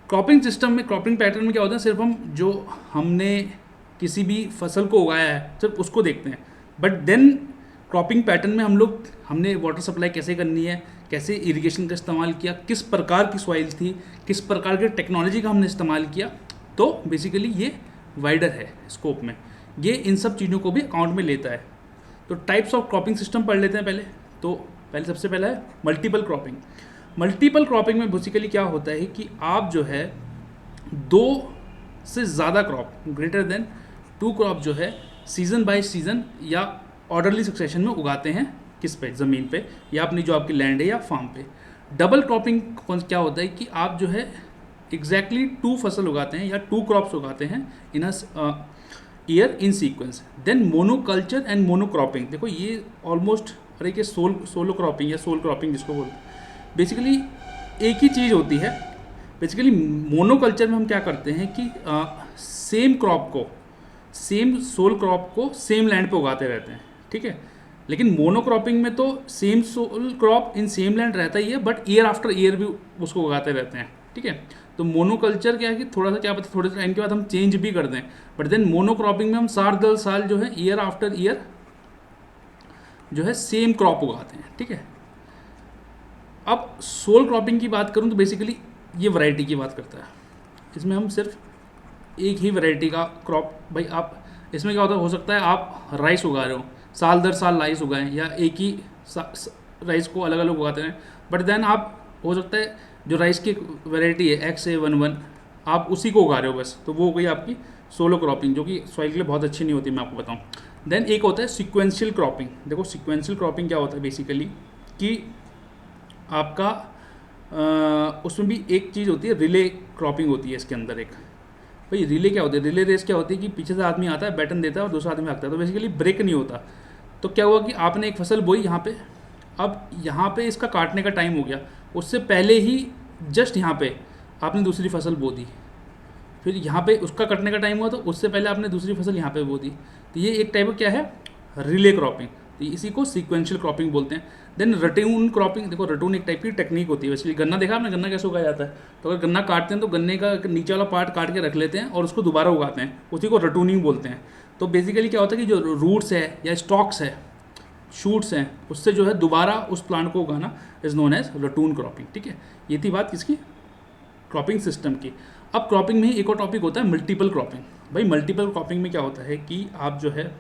क्रॉपिंग सिस्टम में, क्रॉपिंग पैटर्न में क्या होता है? सिर्फ हम जो हमने किसी भी फसल को उगाया है सिर्फ उसको देखते हैं, बट देन क्रॉपिंग पैटर्न में हमने वाटर सप्लाई कैसे करनी है, कैसे इरिगेशन का इस्तेमाल किया, किस प्रकार की सॉइल थी, किस प्रकार की टेक्नोलॉजी का हमने इस्तेमाल किया, तो बेसिकली ये वाइडर है स्कोप में, ये इन सब चीज़ों को भी अकाउंट में लेता है। तो टाइप्स ऑफ क्रॉपिंग सिस्टम पढ़ लेते हैं पहले। तो सबसे पहला है मल्टीपल क्रॉपिंग। मल्टीपल क्रॉपिंग में बेसिकली क्या होता है कि आप जो है 2 से ज़्यादा क्रॉप, ग्रेटर देन 2 क्रॉप जो है सीज़न बाय सीज़न या ऑर्डरली सक्सेशन में उगाते हैं। किस पे? ज़मीन पे या अपनी जो आपकी लैंड है या फार्म पे। डबल क्रॉपिंग क्या होता है कि आप जो है एग्जैक्टली 2 फसल उगाते हैं या 2 क्रॉप्स उगाते हैं in a year in sequence. Then monoculture and monocropping, देखो ये ऑलमोस्ट और एक सोलो क्रॉपिंग या सोल क्रॉपिंग जिसको बोलते हैं, बेसिकली एक ही चीज़ होती है। बेसिकली मोनोकल्चर में हम क्या करते हैं कि सेम क्रॉप को, सेम सोल क्रॉप को सेम लैंड पे उगाते रहते हैं। ठीक है, लेकिन मोनोक्रॉपिंग में तो same soul crop in same land रहता ही है, बट ईयर आफ्टर ईयर भी उसको उगाते रहते हैं। ठीक है, तो मोनोकल्चर क्या है कि थोड़ा सा क्या पता थोड़े टाइम के बाद हम चेंज भी कर दें, बट देन मोनोक्रॉपिंग में हम 7-10 साल जो है ईयर आफ्टर ईयर जो है सेम क्रॉप उगाते हैं। ठीक है, अब सोल क्रॉपिंग की बात करूं तो बेसिकली ये वैरायटी की बात करता है। इसमें हम सिर्फ एक ही वैरायटी का क्रॉप, भाई आप इसमें क्या होता है, हो सकता है आप राइस उगा रहे हो, साल दर साल राइस उगाएं, या एक ही राइस को अलग अलग उगाते हैं, बट देन आप हो सकता है जो राइस की वैरायटी है XA11 आप उसी को उगा रहे हो बस, तो वो हो गई आपकी सोलो क्रॉपिंग, जो कि सॉइल के लिए बहुत अच्छी नहीं होती, मैं आपको बताऊं। देन एक होता है सिक्वेंशियल क्रॉपिंग। देखो सिक्वेंशियल क्रॉपिंग क्या होता है बेसिकली कि आपका उसमें भी एक चीज़ होती है, रिले क्रॉपिंग होती है इसके अंदर एक। भाई रिले क्या होती है? रिले रेस क्या होती है कि पीछे से आदमी आता है, बैटन देता है और दूसरा आदमी भागता है, तो बेसिकली ब्रेक नहीं होता। तो क्या हुआ कि आपने एक फसल बोई यहाँ पे, अब यहाँ पे इसका काटने का टाइम हो गया, उससे पहले ही जस्ट यहाँ पे आपने दूसरी फसल बो दी, फिर यहाँ पे उसका कटने का टाइम हुआ तो उससे पहले आपने दूसरी फसल यहाँ पे बो दी। तो ये एक टाइप का क्या है? Relay cropping. तो इसी को सीक्वेंशियल क्रॉपिंग बोलते हैं। देन रटून क्रॉपिंग, देखो रटून एक टाइप की टेक्निक होती है। वैसे गन्ना देखा आपने, गन्ना कैसे उगाया जाता है? तो अगर गन्ना काटते हैं तो गन्ने का नीचे वाला पार्ट काट के रख लेते हैं और उसको दोबारा उगाते हैं, उसी को रटूनिंग बोलते हैं। तो बेसिकली क्या होता है कि जो रूट्स है या स्टॉक्स है, शूट्स हैं, उससे जो है दोबारा उस प्लांट को उगाना is known as ratoon cropping. ठीक है, ये थी बात किसकी? क्रॉपिंग सिस्टम की। अब क्रॉपिंग में ही एक और टॉपिक होता है मल्टीपल क्रॉपिंग। भाई मल्टीपल क्रॉपिंग में क्या होता है कि आप जो है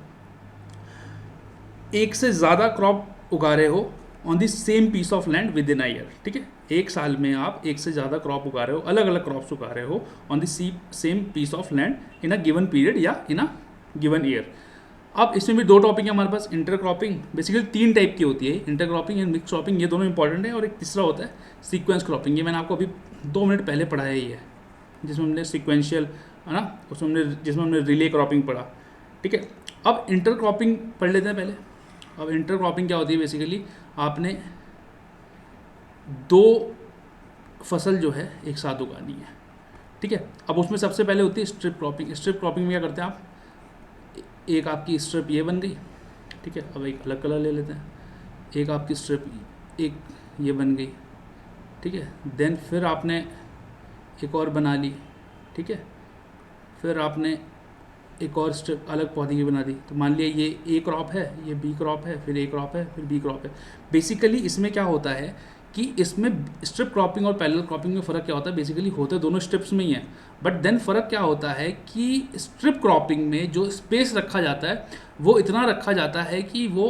एक से ज़्यादा क्रॉप उगा रहे हो on the same piece of land within a year. ठीक है, एक साल में आप एक से ज़्यादा क्रॉप उगा रहे हो, अलग अलग क्रॉप्स उगा रहे हो on the same piece of land in a given period या इन अ गिवन ईयर। अब इसमें भी दो टॉपिक है हमारे पास, इंटर क्रॉपिंग, बेसिकली 3 टाइप की होती है, inter cropping and mix cropping, ये दोनों इंपॉर्टेंट है, और एक तीसरा होता है सीक्वेंस क्रॉपिंग, ये मैंने आपको अभी 2 मिनट पहले पढ़ाया ही है, जिसमें हमने सीक्वेंशियल है ना, जिसमें हमने रिले क्रॉपिंग पढ़ा, ठीक है। अब इंटर क्रॉपिंग पढ़ लेते हैं पहले। अब इंटर क्रॉपिंग क्या होती है, बेसिकली आपने 2 फसल जो है एक साथ उगानी है, ठीक है। अब उसमें सबसे पहले होती है स्ट्रिप क्रॉपिंग। स्ट्रिप क्रॉपिंग में क्या करते हैं आप, एक आपकी स्ट्रिप ये बन गई, ठीक है, अब एक अलग कलर ले लेते हैं, एक आपकी स्ट्रिप एक ये बन गई, ठीक है, देन फिर आपने एक और बना ली, ठीक है, फिर आपने एक और स्ट्रिप अलग पौधे की बना दी, तो मान लिया ये ए क्रॉप है, ये बी क्रॉप है, फिर ए क्रॉप है, फिर बी क्रॉप है। बेसिकली इसमें क्या होता है कि इसमें स्ट्रिप क्रॉपिंग और पैरेलल क्रॉपिंग में फ़र्क क्या होता है, बेसिकली होते दोनों स्ट्रिप्स में ही है, बट देन फ़र्क क्या होता है कि स्ट्रिप क्रॉपिंग में जो स्पेस रखा जाता है वो इतना रखा जाता है कि वो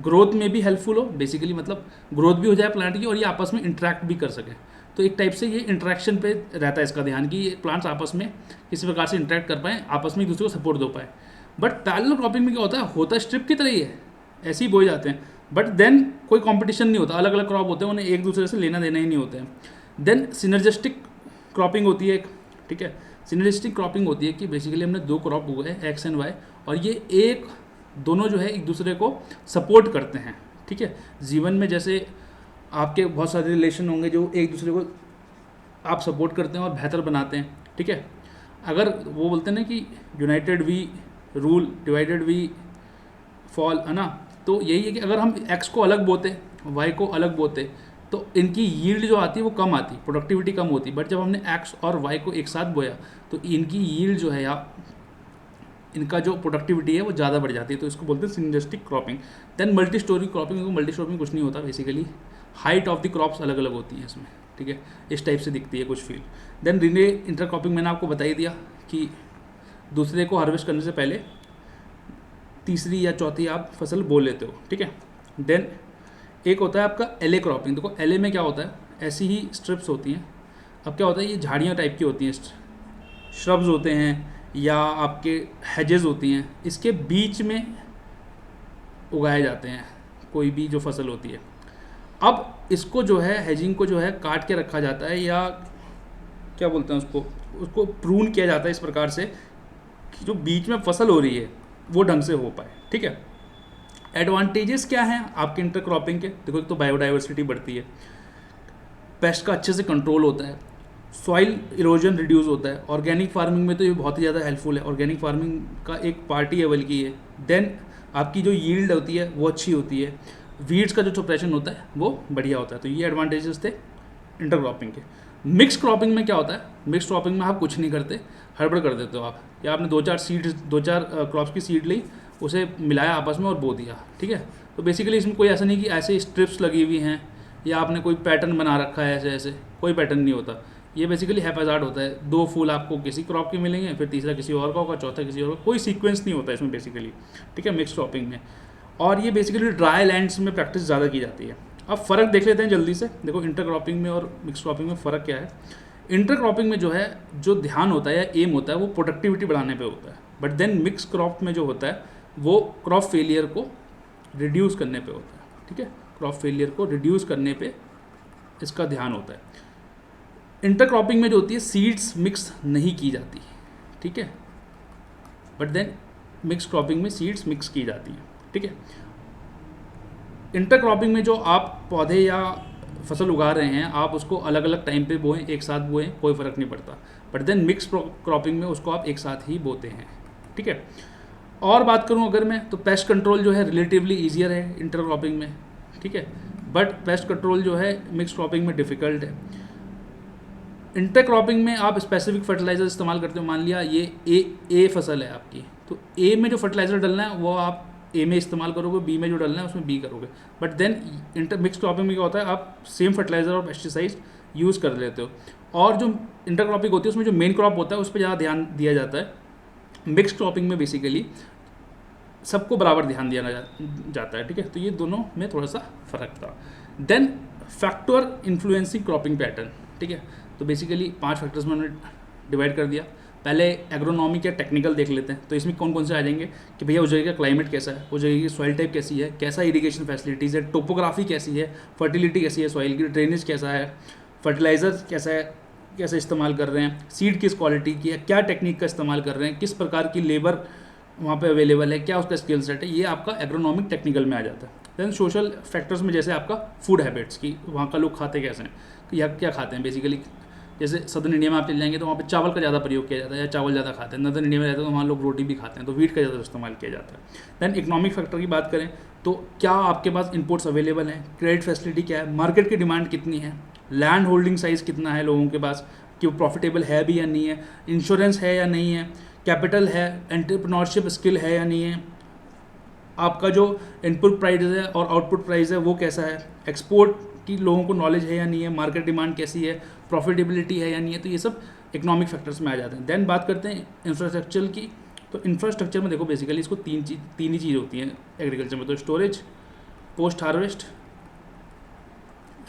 ग्रोथ में भी हेल्पफुल हो, बेसिकली मतलब ग्रोथ भी हो जाए प्लांट की और ये आपस में इंटरेक्ट भी कर सके। तो एक टाइप से ये इंटरेक्शन पे रहता है इसका ध्यान कि ये प्लांट्स आपस में किसी प्रकार से इंटरेक्ट कर पाएँ, आपस में एक दूसरे को सपोर्ट दे पाए। बट पैरेलल क्रॉपिंग में क्या होता है स्ट्रिप की तरह ही है, ऐसे ही बोए जाते हैं, बट देन कोई कंपटीशन नहीं होता, अलग अलग क्रॉप होते हैं, उन्हें एक दूसरे से लेना देना ही नहीं होते हैं। देन सिनर्जिस्टिक क्रॉपिंग होती है एक, ठीक है। सिनर्जिस्टिक क्रॉपिंग होती है कि बेसिकली हमने 2 क्रॉप उगाए एक्स एंड वाई, और ये दोनों जो है एक दूसरे को सपोर्ट करते हैं, ठीक है। जीवन में जैसे आपके बहुत सारे रिलेशन होंगे जो एक दूसरे को आप सपोर्ट करते हैं और बेहतर बनाते हैं, ठीक है। अगर वो बोलते हैं ना कि united we rule, divided we fall, है ना, तो यही है कि अगर हम एक्स को अलग बोते, वाई को अलग बोते, तो इनकी यील्ड जो आती है वो कम आती, प्रोडक्टिविटी कम होती। बट जब हमने एक्स और वाई को एक साथ बोया तो इनकी यील्ड जो है या इनका जो प्रोडक्टिविटी है वो ज़्यादा बढ़ जाती है, तो इसको बोलते हैं synergistic cropping. Then multi storey cropping, multi storey में कुछ नहीं होता, basically height of the crops अलग अलग होती हैं इसमें, ठीक है, इस टाइप से दिखती है कुछ field. Then relay intercropping मैंने आपको बता ही दिया कि दूसरे को हार्वेस्ट करने से पहले तीसरी या चौथी आप फसल बो लेते हो, ठीक है। देन एक होता है आपका एले क्रॉपिंग। देखो एले में क्या होता है, ऐसी ही स्ट्रिप्स होती हैं। अब क्या होता है, ये झाड़ियाँ टाइप की होती हैं, श्रब्स होते हैं या आपके हेजेस होती हैं, इसके बीच में उगाए जाते हैं कोई भी जो फसल होती है। अब इसको जो है हेजिंग को जो है काट के रखा जाता है, या क्या बोलते हैं उसको प्रून किया जाता है इस प्रकार से कि जो बीच में फसल हो रही है वो ढंग से हो पाए, ठीक है। एडवांटेजेस क्या हैं आपके इंटर क्रॉपिंग के, देखो एक तो बायोडाइवर्सिटी बढ़ती है, पेस्ट का अच्छे से कंट्रोल होता है, सॉइल इरोजन रिड्यूस होता है। ऑर्गेनिक फार्मिंग में तो ये बहुत ही ज़्यादा हेल्पफुल है, ऑर्गेनिक फार्मिंग का एक पार्ट ही है बल्कि ये। देन आपकी जो यील्ड होती है वो अच्छी होती है, वीड्स का जो सप्रेशन होता है वो बढ़िया होता है। तो ये एडवांटेजेस थे इंटर क्रॉपिंग के। मिक्स क्रॉपिंग में क्या होता है, मिक्स क्रॉपिंग में आप कुछ नहीं करते, हड़बड़ कर देते हो आप, या आपने 2-4 क्रॉप्स की सीड ली, उसे मिलाया आपस में और बो दिया, ठीक है। तो बेसिकली इसमें कोई ऐसा नहीं कि ऐसे स्ट्रिप्स लगी हुई हैं या आपने कोई पैटर्न बना रखा है, ऐसे कोई पैटर्न नहीं होता। ये बेसिकली हैप्पैज़ार्ड होता है, 2 फूल आपको किसी क्रॉप के मिलेंगे, फिर तीसरा किसी और का होगा, चौथा किसी और का, कोई सीक्वेंस नहीं होता इसमें बेसिकली, ठीक है, मिक्स क्रॉपिंग में। और ये बेसिकली ड्राई लैंड्स में प्रैक्टिस ज़्यादा की जाती है। अब फ़र्क देख लेते हैं जल्दी से। देखो इंटर क्रॉपिंग में और मिक्स क्रॉपिंग में फ़र्क क्या है। इंटर क्रॉपिंग में जो है जो ध्यान होता है या एम होता है वो प्रोडक्टिविटी बढ़ाने पे होता है, बट देन मिक्स क्रॉप में जो होता है वो क्रॉप फेलियर को रिड्यूस करने पे होता है, ठीक है, क्रॉप फेलियर को रिड्यूस करने पे इसका ध्यान होता है। इंटर क्रॉपिंग में जो होती है सीड्स मिक्स नहीं की जाती, ठीक है, बट देन मिक्स क्रॉपिंग में सीड्स मिक्स की जाती हैं, ठीक है। इंटर क्रॉपिंग में जो आप पौधे या फसल उगा रहे हैं आप उसको अलग अलग टाइम पे बोएं, एक साथ बोएं, कोई फ़र्क नहीं पड़ता, बट देन मिक्स क्रॉपिंग में उसको आप एक साथ ही बोते हैं, ठीक है। और बात करूं अगर मैं, तो पेस्ट कंट्रोल जो है रिलेटिवली ईजियर है इंटर क्रॉपिंग में, ठीक है, बट पेस्ट कंट्रोल जो है मिक्स क्रॉपिंग में डिफ़िकल्ट है। इंटर क्रॉपिंग में आप स्पेसिफिक फर्टिलाइज़र इस्तेमाल करते हो, मान लिया ये ए फसल है आपकी, तो ए में जो फर्टिलाइज़र डलना है वो आप ए में इस्तेमाल करोगे, बी में जो डलना है उसमें बी करोगे, but then inter mix cropping में क्या होता है आप सेम फर्टिलाइज़र और पेस्टिसाइड यूज़ कर लेते हो। और जो इंटर क्रॉपिंग होती है उसमें जो मेन क्रॉप होता है उस पर ज़्यादा ध्यान दिया जाता है। मिक्स क्रॉपिंग में बेसिकली सबको बराबर ध्यान दिया जाता है, ठीक है। तो ये दोनों में थोड़ा सा फ़र्क था। Then factor influencing cropping pattern, ठीक है, तो बेसिकली 5 फैक्टर्स में हमने डिवाइड कर दिया। पहले एग्रोनॉमिक या टेक्निकल देख लेते हैं। तो इसमें कौन कौन से आ जाएंगे कि भैया उस जगह का क्लाइमेट कैसा है, उस जगह की सॉइल टाइप कैसी है, कैसा इरिगेशन फैसिलिटीज़ है, टोपोग्राफी कैसी है, फर्टिलिटी कैसी है सॉइल की, ड्रेनेज कैसा है, फर्टिलाइजर कैसा है, कैसे इस्तेमाल कर रहे हैं, सीड किस क्वालिटी की है, क्या टेक्निक का इस्तेमाल कर रहे हैं, किस प्रकार की लेबर वहाँ पे अवेलेबल है, क्या उसका स्किल सेट है, ये आपका एग्रोनॉमिक टेक्निकल में आ जाता है। देन सोशल फैक्टर्स में जैसे आपका फूड हैबिट्स की वहाँ का लोग खाते कैसे हैं या क्या खाते हैं बेसिकली। जैसे सदर्न इंडिया में आप चले जाएंगे तो वहाँ पे चावल का ज़्यादा प्रयोग किया जाता है या चावल ज़्यादा खाते हैं। नॉर्दर्न इंडिया में रहते हैं तो वहाँ लोग रोटी भी खाते हैं, तो वीट का ज़्यादा इस्तेमाल किया जाता है। दैन इकोनॉमिक फैक्टर की बात करें तो क्या आपके पास इनपुट्स अवेलेबल हैं, क्रेडिट फैसिलिटी क्या है, मार्केट की डिमांड कितनी है, लैंड होल्डिंग साइज़ कितना है लोगों के पास, कि वो प्रॉफिटेबल है भी या नहीं है, इंश्योरेंस है या नहीं है, कैपिटल है, एंटरप्रेन्योरशिप स्किल है या नहीं है, आपका जो इनपुट प्राइस है और आउटपुट प्राइस है वो कैसा है, एक्सपोर्ट की लोगों को नॉलेज है या नहीं है, मार्केट डिमांड कैसी है, प्रॉफिटेबिलिटी है या नहीं है। तो ये सब इकोनॉमिक फैक्टर्स में आ जाते हैं। देन बात करते हैं इंफ्रास्ट्रक्चर की। तो इंफ्रास्ट्रक्चर में देखो बेसिकली इसको तीन ही चीज़ होती हैं एग्रीकल्चर में। तो स्टोरेज, पोस्ट हार्वेस्ट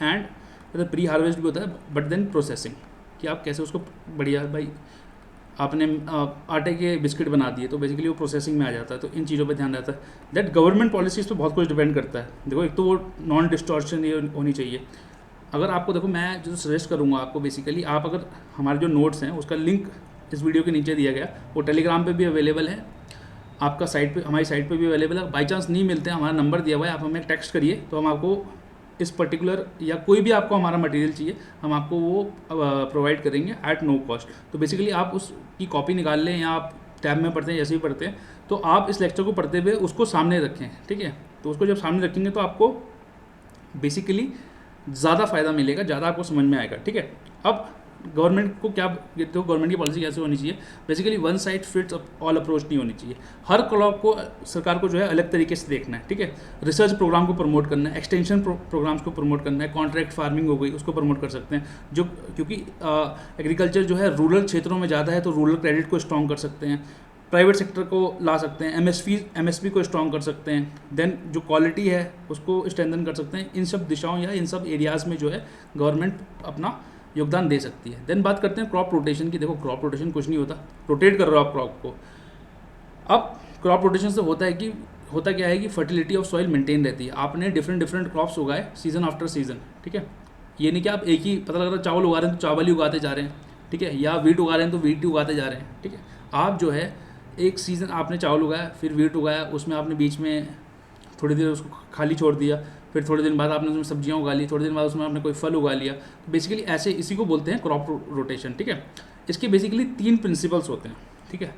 एंड मतलब प्री हार्वेस्ट भी होता है, बट देन प्रोसेसिंग, कि आप कैसे उसको बढ़िया भाई आपने आटे के बिस्किट बना दिए तो बेसिकली वो प्रोसेसिंग में आ जाता है। तो इन चीज़ों पे ध्यान रहता है। दैट गवर्नमेंट पॉलिसीज़ पे बहुत कुछ डिपेंड करता है। देखो एक तो वो नॉन डिस्टॉर्शन ये होनी चाहिए। अगर आपको देखो मैं जो सजेस्ट करूँगा आपको बेसिकली, आप अगर हमारे जो नोट्स हैं उसका लिंक इस वीडियो के नीचे दिया गया, वो टेलीग्राम पे भी अवेलेबल है, आपका साइट पे, हमारी साइट पे भी अवेलेबल है। बाई चांस नहीं मिलते हैं, हमारा नंबर दिया हुआ है, आप हमें टेक्स्ट करिए तो हम आपको इस पर्टिकुलर या कोई भी आपको हमारा मटेरियल चाहिए हम आपको वो प्रोवाइड करेंगे एट नो कॉस्ट। तो बेसिकली आप उसकी कॉपी निकाल लें या आप टैब में पढ़ते हैं जैसे भी पढ़ते हैं, तो आप इस लेक्चर को पढ़ते हुए उसको सामने रखें, ठीक है। तो उसको जब सामने रखेंगे तो आपको बेसिकली ज़्यादा फ़ायदा मिलेगा, ज़्यादा आपको समझ में आएगा, ठीक है। अब गवर्नमेंट को क्या, तो गवर्नमेंट की पॉलिसी कैसे होनी चाहिए, basically one side fits all approach नहीं होनी चाहिए। हर क्रॉप को सरकार को जो है अलग तरीके से देखना है, ठीक है। रिसर्च प्रोग्राम को प्रमोट करना है, एक्सटेंशन प्रोग्राम्स को प्रमोट करना है, कॉन्ट्रैक्ट फार्मिंग हो गई उसको प्रमोट कर सकते हैं, जो क्योंकि एग्रीकल्चर जो है रूरल क्षेत्रों में ज़्यादा है तो रूरल क्रेडिट को स्ट्रॉन्ग कर सकते हैं, प्राइवेट सेक्टर को ला सकते हैं, एमएसपी को स्ट्रॉन्ग कर सकते हैं, देन जो क्वालिटी है उसको स्ट्रेंथन कर सकते हैं। इन सब दिशाओं या इन सब एरियाज़ में जो है गवर्नमेंट अपना योगदान दे सकती है। देन बात करते हैं क्रॉप रोटेशन की। देखो क्रॉप रोटेशन कुछ नहीं होता, रोटेट कर रहे हो आप क्रॉप को। अब क्रॉप रोटेशन से होता क्या है कि फर्टिलिटी ऑफ सॉइल मेंटेन रहती है। आपने डिफरेंट क्रॉप्स उगाए सीजन आफ्टर सीजन, ठीक है। ये नहीं कि आप एक ही, पता लग रहा है चावल उगा रहे हैं तो चावल ही उगाते जा रहे हैं, ठीक है, या वीट उगा रहे हैं तो वीट ही उगाते जा रहे हैं, ठीक है। आप जो है एक सीज़न आपने चावल उगाया, फिर वीट उगाया, उसमें आपने बीच में थोड़ी देर उसको खाली छोड़ दिया, फिर थोड़े दिन बाद आपने उसमें सब्जियां उगा ली, थोड़े दिन बाद उसमें आपने कोई फल उगा लिया। तो बेसिकली ऐसे इसी को बोलते हैं क्रॉप रोटेशन, ठीक है। इसके बेसिकली 3 प्रिंसिपल्स होते हैं, ठीक है।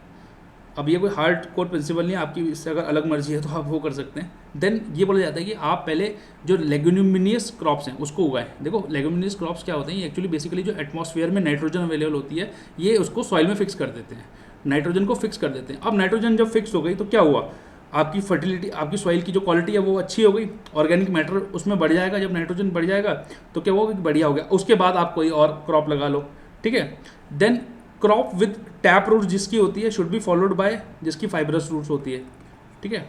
अब ये कोई हार्ड कोर प्रिंसिपल नहीं है, आपकी इससे अगर अलग मर्जी है तो आप वो कर सकते हैं। देन ये बोला जाता है कि आप पहले जो लेग्यूमिनियस क्रॉप्स हैं उसको उगाएं। देखो लेग्यूमिनियस क्रॉप्स क्या होते हैं, ये एक्चुअली बेसिकली जो एटमॉस्फेयर में नाइट्रोजन अवेलेबल होती है ये उसको सॉइल में फिक्स कर देते हैं, नाइट्रोजन को फिक्स कर देते हैं। अब नाइट्रोजन जब फिक्स हो गई तो क्या हुआ, आपकी फर्टिलिटी, आपकी सॉइल की जो क्वालिटी है वो अच्छी हो गई, ऑर्गेनिक मैटर उसमें बढ़ जाएगा। जब नाइट्रोजन बढ़ जाएगा तो क्या होगा कि बढ़िया हो गया, उसके बाद आप कोई और क्रॉप लगा लो, ठीक है। Then crop with tap root जिसकी होती है शुड बी फॉलोड बाय जिसकी फाइबरस रूट्स होती है, ठीक है।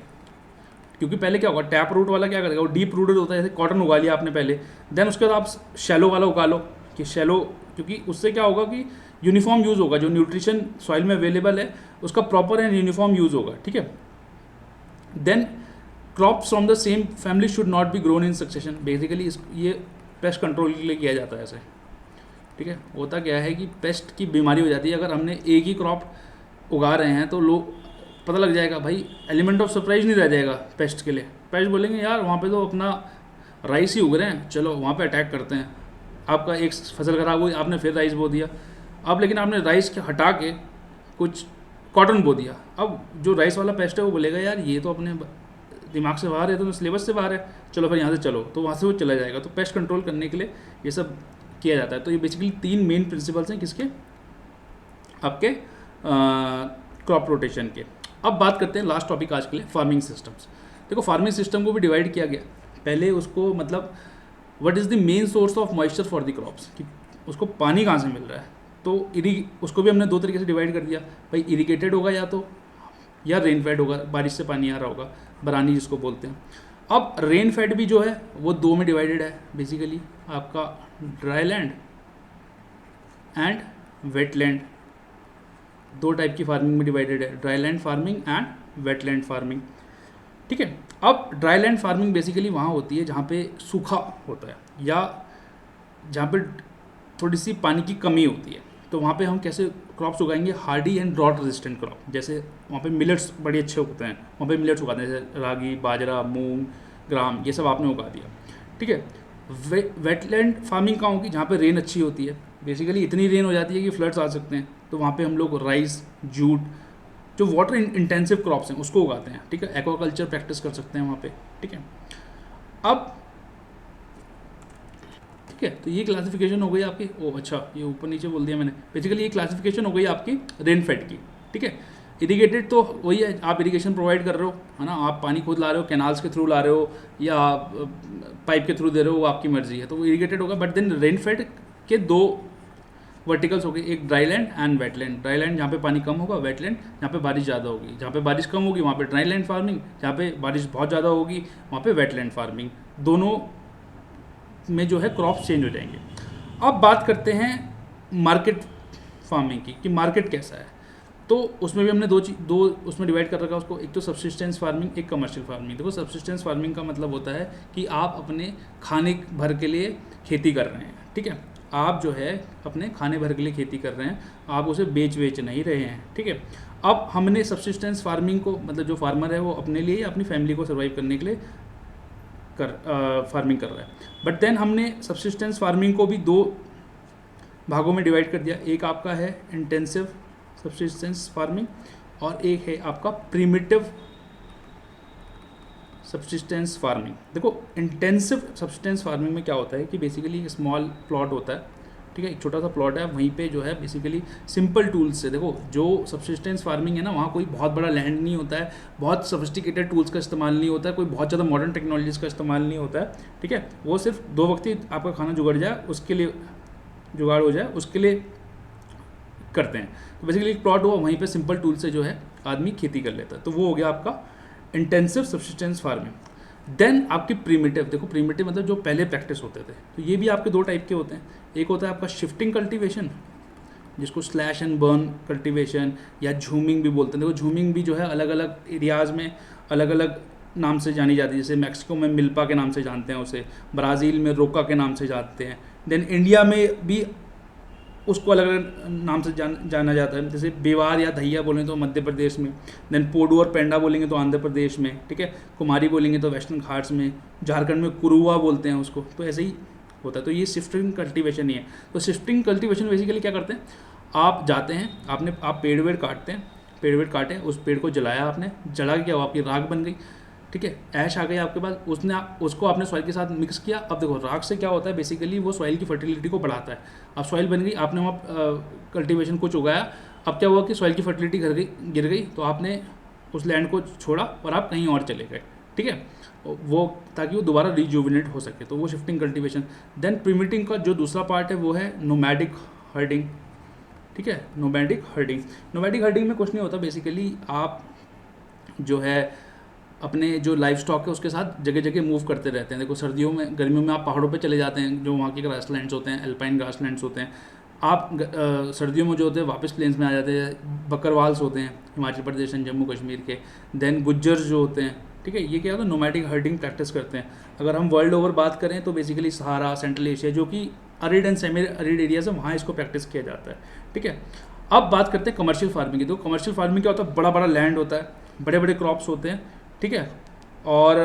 क्योंकि पहले क्या होगा, टैप रूट वाला क्या करेगा, वो डीप रूटेड होता है, जैसे कॉटन उगा लिया आपने पहले, देन उसके बाद आप शैलो वाला उगा लो कि शैलो, क्योंकि उससे क्या होगा कि यूनिफॉर्म यूज़ होगा, जो न्यूट्रिशन सॉइल में अवेलेबल है उसका प्रॉपर एंड यूनिफॉर्म यूज़ होगा, ठीक है। Then crops from the same family should not be grown in succession. Basically ये पेस्ट कंट्रोल के लिए किया जाता है ऐसे, ठीक है। होता क्या है कि पेस्ट की बीमारी हो जाती है, अगर हमने एक ही क्रॉप उगा रहे हैं तो लोग पता लग जाएगा भाई, एलिमेंट ऑफ सरप्राइज नहीं रह जाएगा पेस्ट के लिए। पेस्ट बोलेंगे यार वहाँ पे तो अपना राइस ही उग रहे हैं, चलो वहाँ पे अटैक करते हैं। आपका एक फसल खराब हुई, आपने फिर राइस बो दिया। अब लेकिन आपने राइस के हटा के कुछ कॉटन बो दिया। अब जो राइस वाला पेस्ट है वो बोलेगा यार ये तो अपने दिमाग से बाहर है, तो सिलेबस से बाहर है, चलो फिर यहाँ से चलो, तो वहाँ से वो चला जाएगा। तो पेस्ट कंट्रोल करने के लिए ये सब किया जाता है। तो ये बेसिकली 3 मेन प्रिंसिपल्स हैं किसके, आपके क्रॉप रोटेशन के। अब बात करते हैं लास्ट टॉपिक आज के लिए, फार्मिंग सिस्टम्स। देखो फार्मिंग सिस्टम को भी डिवाइड किया गया। पहले उसको मतलब what is the main source of moisture for the crops, कि उसको पानी कहाँ से मिल रहा है। तो उसको भी हमने 2 तरीके से डिवाइड कर दिया, भाई इरिगेटेड होगा या रेन फेड होगा, बारिश से पानी आ रहा होगा, बरानी जिसको बोलते हैं। अब रेन फेड भी जो है वो 2 में डिवाइडेड है बेसिकली, आपका dry land and wet land, दो टाइप की फार्मिंग में डिवाइडेड है, dry land farming and wetland farming. ठीक है, अब ड्राई लैंड फार्मिंग बेसिकली वहाँ होती है जहाँ पे सूखा होता है या जहाँ पे थोड़ी सी पानी की कमी होती है, तो वहाँ पे हम कैसे क्रॉप्स उगाएंगे, hardy and drought resistant crop. जैसे वहाँ पे मिलेट्स बड़े अच्छे होते हैं, वहाँ पे मिलेट्स उगाते हैं जैसे रागी, बाजरा, मूंग, ग्राम, ये सब आपने उगा दिया। ठीक है, वेटलैंड फार्मिंग कहाँ होगी, जहाँ पे रेन अच्छी होती है, बेसिकली इतनी रेन हो जाती है कि फ्लड्स आ सकते हैं, तो वहाँ पे हम लोग राइस, जूट, जो वाटर इंटेंसिव क्रॉप्स हैं उसको उगाते हैं। ठीक है, एक्वाकल्चर प्रैक्टिस कर सकते हैं वहाँ पे। ठीक है, अब ठीक है, तो ये क्लासिफिकेशन हो गई आपकी। ओ अच्छा, ये ऊपर नीचे बोल दिया मैंने। बेसिकली ये क्लासिफिकेशन हो गई आपकी रेनफेड की। ठीक है, इरीगेटेड तो वही है, आप इरीगेशन प्रोवाइड कर रहे हो, है ना, आप पानी खुद ला रहे हो, कैनाल्स के थ्रू ला रहे हो या पाइप के थ्रू दे रहे हो, वो आपकी मर्जी है, तो वो इरीगेटेड होगा। बट देन रेनफेड के दो वर्टिकल्स हो गए, एक dry land and wetland. Dry land जहाँ पे पानी कम होगा, वेटलैंड जहाँ पे बारिश ज़्यादा होगी। जहाँ पे बारिश कम होगी वहाँ पे ड्राई लैंड फार्मिंग, जहाँ पे बारिश बहुत ज़्यादा होगी वहाँ पे वेटलैंड फार्मिंग। दोनों में जो है क्रॉप्स चेंज हो जाएंगे। अब बात करते हैं मार्केट फार्मिंग की, कि मार्केट कैसा है। तो उसमें भी हमने दो उसमें डिवाइड कर रखा है उसको, एक तो सब्सिस्टेंस फार्मिंग, एक कमर्शियल फार्मिंग। देखो, सब्सिस्टेंस फार्मिंग का मतलब होता है कि आप अपने खाने भर के लिए खेती कर रहे हैं। ठीक है, आप जो है अपने खाने भर के लिए खेती कर रहे हैं, आप उसे बेच नहीं रहे हैं। ठीक है, अब हमने सब्सिस्टेंस फार्मिंग को, मतलब जो फार्मर है वो अपने लिए या अपनी फैमिली को सर्वाइव करने के लिए फार्मिंग कर रहा है। बट देन हमने सब्सिस्टेंस फार्मिंग को भी दो भागों में डिवाइड कर दिया। एक आपका है इंटेंसिव सब्सिस्टेंस फार्मिंग और एक है आपका प्रिमिटिव सब्सिस्टेंस फार्मिंग। देखो, इंटेंसिव सब्सिस्टेंस फार्मिंग में क्या होता है कि बेसिकली एक स्मॉल प्लॉट होता है। ठीक है, एक छोटा सा प्लॉट है, वहीं पे जो है बेसिकली सिंपल टूल्स से, देखो जो सब्सिस्टेंस फार्मिंग है ना, वहाँ कोई बहुत बड़ा लैंड नहीं होता है, बहुत सोफिस्टिकेटेड टूल्स का इस्तेमाल नहीं होता है, कोई बहुत ज़्यादा मॉडर्न टेक्नोलॉजीज़ का इस्तेमाल नहीं होता है। ठीक है, वो सिर्फ दो वक्त ही आपका खाना जुगाड़ जाए उसके लिए, जुगाड़ हो जाए उसके लिए करते हैं। तो बेसिकली एक प्लॉट हुआ, वहीं पे सिंपल टूल से जो है आदमी खेती कर लेता है, तो वो हो गया आपका इंटेंसिव सब्सिस्टेंस फार्मिंग। देन आपकी प्रीमिटिव, देखो प्रीमिटिव मतलब जो पहले प्रैक्टिस होते थे, तो ये भी आपके दो टाइप के होते हैं। एक होता है आपका शिफ्टिंग कल्टीवेशन, जिसको स्लैश एंड बर्न कल्टीवेशन या झूमिंग भी बोलते हैं। देखो, झूमिंग भी जो है अलग अलग एरियाज़ में अलग अलग नाम से जानी जाती है। जैसे मैक्सिको में मिल्पा के नाम से जानते हैं उसे, ब्राज़ील में रोका के नाम से जानते हैं। देन इंडिया में भी उसको अलग अलग नाम से जाना जाता है। जैसे बेवार या धैया बोलेंगे तो मध्य प्रदेश में, देन पोडू और पेंडा बोलेंगे तो आंध्र प्रदेश में। ठीक है, कुमारी बोलेंगे तो वेस्टर्न घाट्स में, झारखंड में कुरुआ बोलते हैं उसको, तो ऐसे ही होता है। तो ये शिफ्टिंग कल्टीवेशन ही है। तो शिफ्टिंग कल्टीवेशन बेसिकली क्या करते हैं, आप जाते हैं, आप पेड़ वेड़ काटते हैं, पेड़ वेड़ काटे, उस पेड़ को जलाया आपने, जला के क्या हुआ, आपकी राख बन गई। ठीक है, ऐश आ गई आपके पास, उसको आपने सॉइल के साथ मिक्स किया। अब देखो, राख से क्या होता है, बेसिकली वो सॉइल की फर्टिलिटी को बढ़ाता है। अब सॉइल बन गई, आपने वहाँ कल्टीवेशन कुछ उगाया, अब क्या हुआ कि सॉइल की फर्टिलिटी गिर गई, तो आपने उस लैंड को छोड़ा और आप कहीं और चले गए। ठीक है, वो ताकि वो दोबारा रिजुविनेट हो सके, तो वो शिफ्टिंग कल्टीवेशन। देन प्रीमिटिंग का जो दूसरा पार्ट है वो है नोमैडिक हर्डिंग। ठीक है, नोमैडिक हर्डिंग में कुछ नहीं होता, बेसिकली आप जो है अपने जो लाइफ स्टॉक है उसके साथ जगह जगह मूव करते रहते हैं। देखो, सर्दियों में, गर्मियों में आप पहाड़ों पे चले जाते हैं, जो वहाँ के ग्रासलैंड्स होते हैं, एल्पाइन ग्रासलैंड्स होते हैं। आप सर्दियों में जो होते हैं वापस प्लेन्स में आ जाते हैं। बकरवाल्स होते हैं हिमाचल प्रदेश एंड जम्मू कश्मीर के। देन गुज्जर जो होते हैं, ठीक है, ये क्या होता है, नोमैडिक हर्डिंग प्रैक्टिस करते हैं। अगर हम वर्ल्ड ओवर बात करें तो बेसिकली सहारा, सेंट्रल एशिया, जो कि arid and semi arid areas है, वहाँ इसको प्रैक्टिस किया जाता है। ठीक है, अब बात करते हैं कमर्शियल फार्मिंग की। तो कमर्शियल फार्मिंग क्या होता है, बड़ा बड़ा लैंड होता है, बड़े बड़े क्रॉप्स होते हैं। ठीक है, और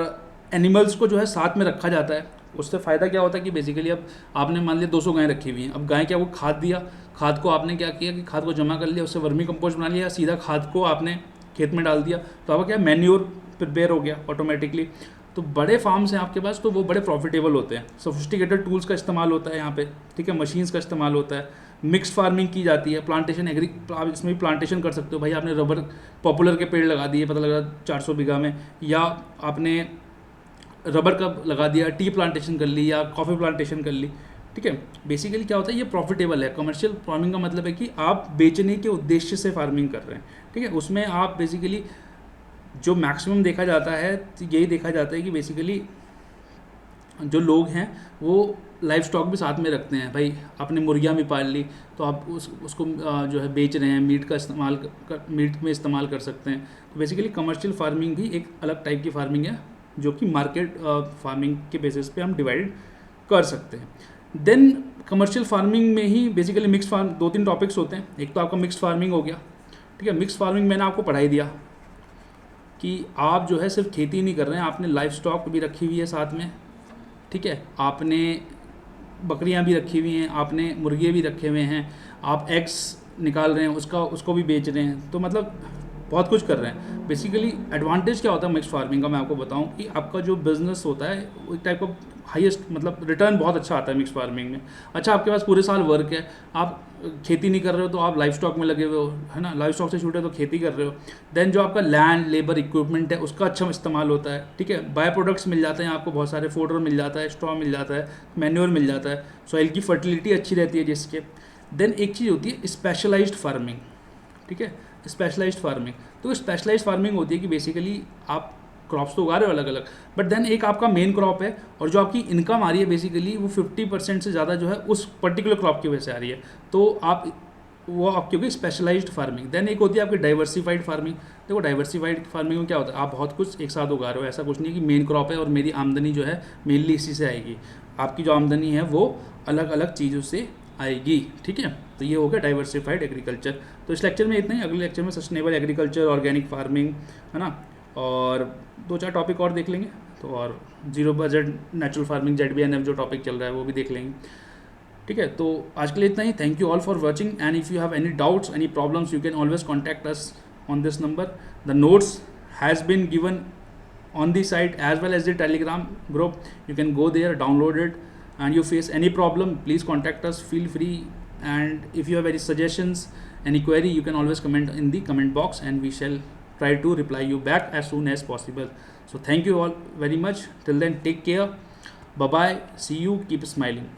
एनिमल्स को जो है साथ में रखा जाता है। उससे फ़ायदा क्या होता है कि बेसिकली अब आपने मान लिया 200 गायें रखी हुई हैं। अब गाय क्या, वो खाद दिया, खाद को आपने क्या किया कि खाद को जमा कर लिया, उससे वर्मी कंपोस्ट बना लिया, सीधा खाद को आपने खेत में डाल दिया, तो आपका क्या मैन्योर प्रिपेयर हो गया ऑटोमेटिकली। तो बड़े फार्म्स हैं आपके पास, तो वो बड़े प्रॉफिटेबल होते हैं। सोफिस्टिकेटेड टूल्स का इस्तेमाल होता है यहाँ पे। ठीक है, मशीन्स का इस्तेमाल होता है। मिक्स्ड फार्मिंग की जाती है, प्लांटेशन आप इसमें भी प्लांटेशन कर सकते हो। भाई आपने रबर पॉपुलर के पेड़ लगा दिए, पता लगा 400 बीघा में, या आपने रबर का लगा दिया, टी प्लांटेशन कर ली या कॉफ़ी प्लांटेशन कर ली। ठीक है, बेसिकली क्या होता है, ये प्रॉफिटेबल है। कमर्शियल फार्मिंग का मतलब है कि आप बेचने के उद्देश्य से फार्मिंग कर रहे हैं। ठीक है, उसमें आप बेसिकली जो मैक्सिमम देखा जाता है, यही देखा जाता है कि बेसिकली जो लोग हैं वो लाइफ स्टॉक भी साथ में रखते हैं। भाई आपने मुर्गियाँ भी पाल ली तो आप उसको जो है बेच रहे हैं, मीट का इस्तेमाल मीट में इस्तेमाल कर सकते हैं। तो बेसिकली कमर्शियल फार्मिंग भी एक अलग टाइप की फार्मिंग है जो कि मार्केट फार्मिंग के बेसिस पे हम डिवाइड कर सकते हैं। देन कमर्शियल फार्मिंग में ही बेसिकली मिक्स फार्म, 2-3 टॉपिक्स होते हैं। एक तो आपका मिक्स फार्मिंग हो गया, ठीक है। मिक्स फार्मिंग मैंने आपको पढ़ाई दिया कि आप जो है सिर्फ खेती नहीं कर रहे हैं, आपने लाइफ स्टॉक भी रखी हुई है साथ में, ठीक है। आपने बकरियां भी रखी हुई हैं, आपने मुर्गे भी रखे हुए हैं, आप एग्स निकाल रहे हैं, उसको भी बेच रहे हैं। तो मतलब बहुत कुछ कर रहे हैं। बेसिकली एडवांटेज क्या होता है मिक्स फार्मिंग का, मैं आपको बताऊं कि आपका जो बिजनेस होता है वो एक टाइप का हाईएस्ट मतलब रिटर्न बहुत अच्छा आता है मिक्स फार्मिंग में। अच्छा, आपके पास पूरे साल वर्क है, आप खेती नहीं कर रहे हो तो आप लाइफ स्टॉक में लगे हुए हो, है ना, लाइफ स्टॉक से छूटे तो खेती कर रहे हो। देन जो आपका लैंड, लेबर, इक्विपमेंट है उसका अच्छा इस्तेमाल होता है, ठीक है। बाय प्रोडक्ट्स मिल जाते हैं आपको, बहुत सारे फोडर मिल जाता है, स्ट्रॉ मिल जाता है, मैन्योर मिल जाता है, सॉइल की फर्टिलिटी अच्छी रहती है जिसके। देन एक चीज़ होती है स्पेशलाइज्ड फार्मिंग, ठीक है। स्पेशलाइज्ड फार्मिंग, तो स्पेशलाइज्ड फार्मिंग होती है कि बेसिकली आप क्रॉप्स तो उगा रहे हो अलग अलग, बट देन एक आपका मेन क्रॉप है और जो आपकी इनकम आ रही है बेसिकली वो 50% से ज़्यादा जो है उस पर्टिकुलर क्रॉप की वजह से आ रही है। तो आप वो आपकी होगी स्पेशलाइज्ड फार्मिंग। देन एक होती है आपकी डाइवर्सिफाइड फार्मिंग। देखो डाइवर्सिफाइड फार्मिंग में क्या होता है, आप बहुत कुछ एक साथ उगा रहे हो, ऐसा कुछ नहीं है कि मेन क्रॉप है और मेरी आमदनी जो है मेनली इसी से आएगी। आपकी जो आमदनी है वो अलग अलग चीज़ों से आएगी, ठीक है। तो ये हो गया डाइवर्सिफाइड एग्रीकल्चर। तो इस लेक्चर में इतना ही, अगले लेक्चर में सस्टेनेबल एग्रीकल्चर, ऑर्गेनिक फार्मिंग, है ना, और 2-4 टॉपिक और देख लेंगे। तो और zero budget natural farming ZBNF जो टॉपिक चल रहा है वो भी देख लेंगे, ठीक है। तो आज के लिए इतना ही। Thank you all for watching, and if you have any doubts, any problems, you can always contact us on this number. The notes has been given on the site as well as the Telegram group. You can go there, download it, and you face any problem, please contact us, feel free. And if you have any suggestions, any query, you can always comment in the comment box and we shall try to reply you back as soon as possible. So thank you all very much. Till then, take care, bye bye, see you, keep smiling.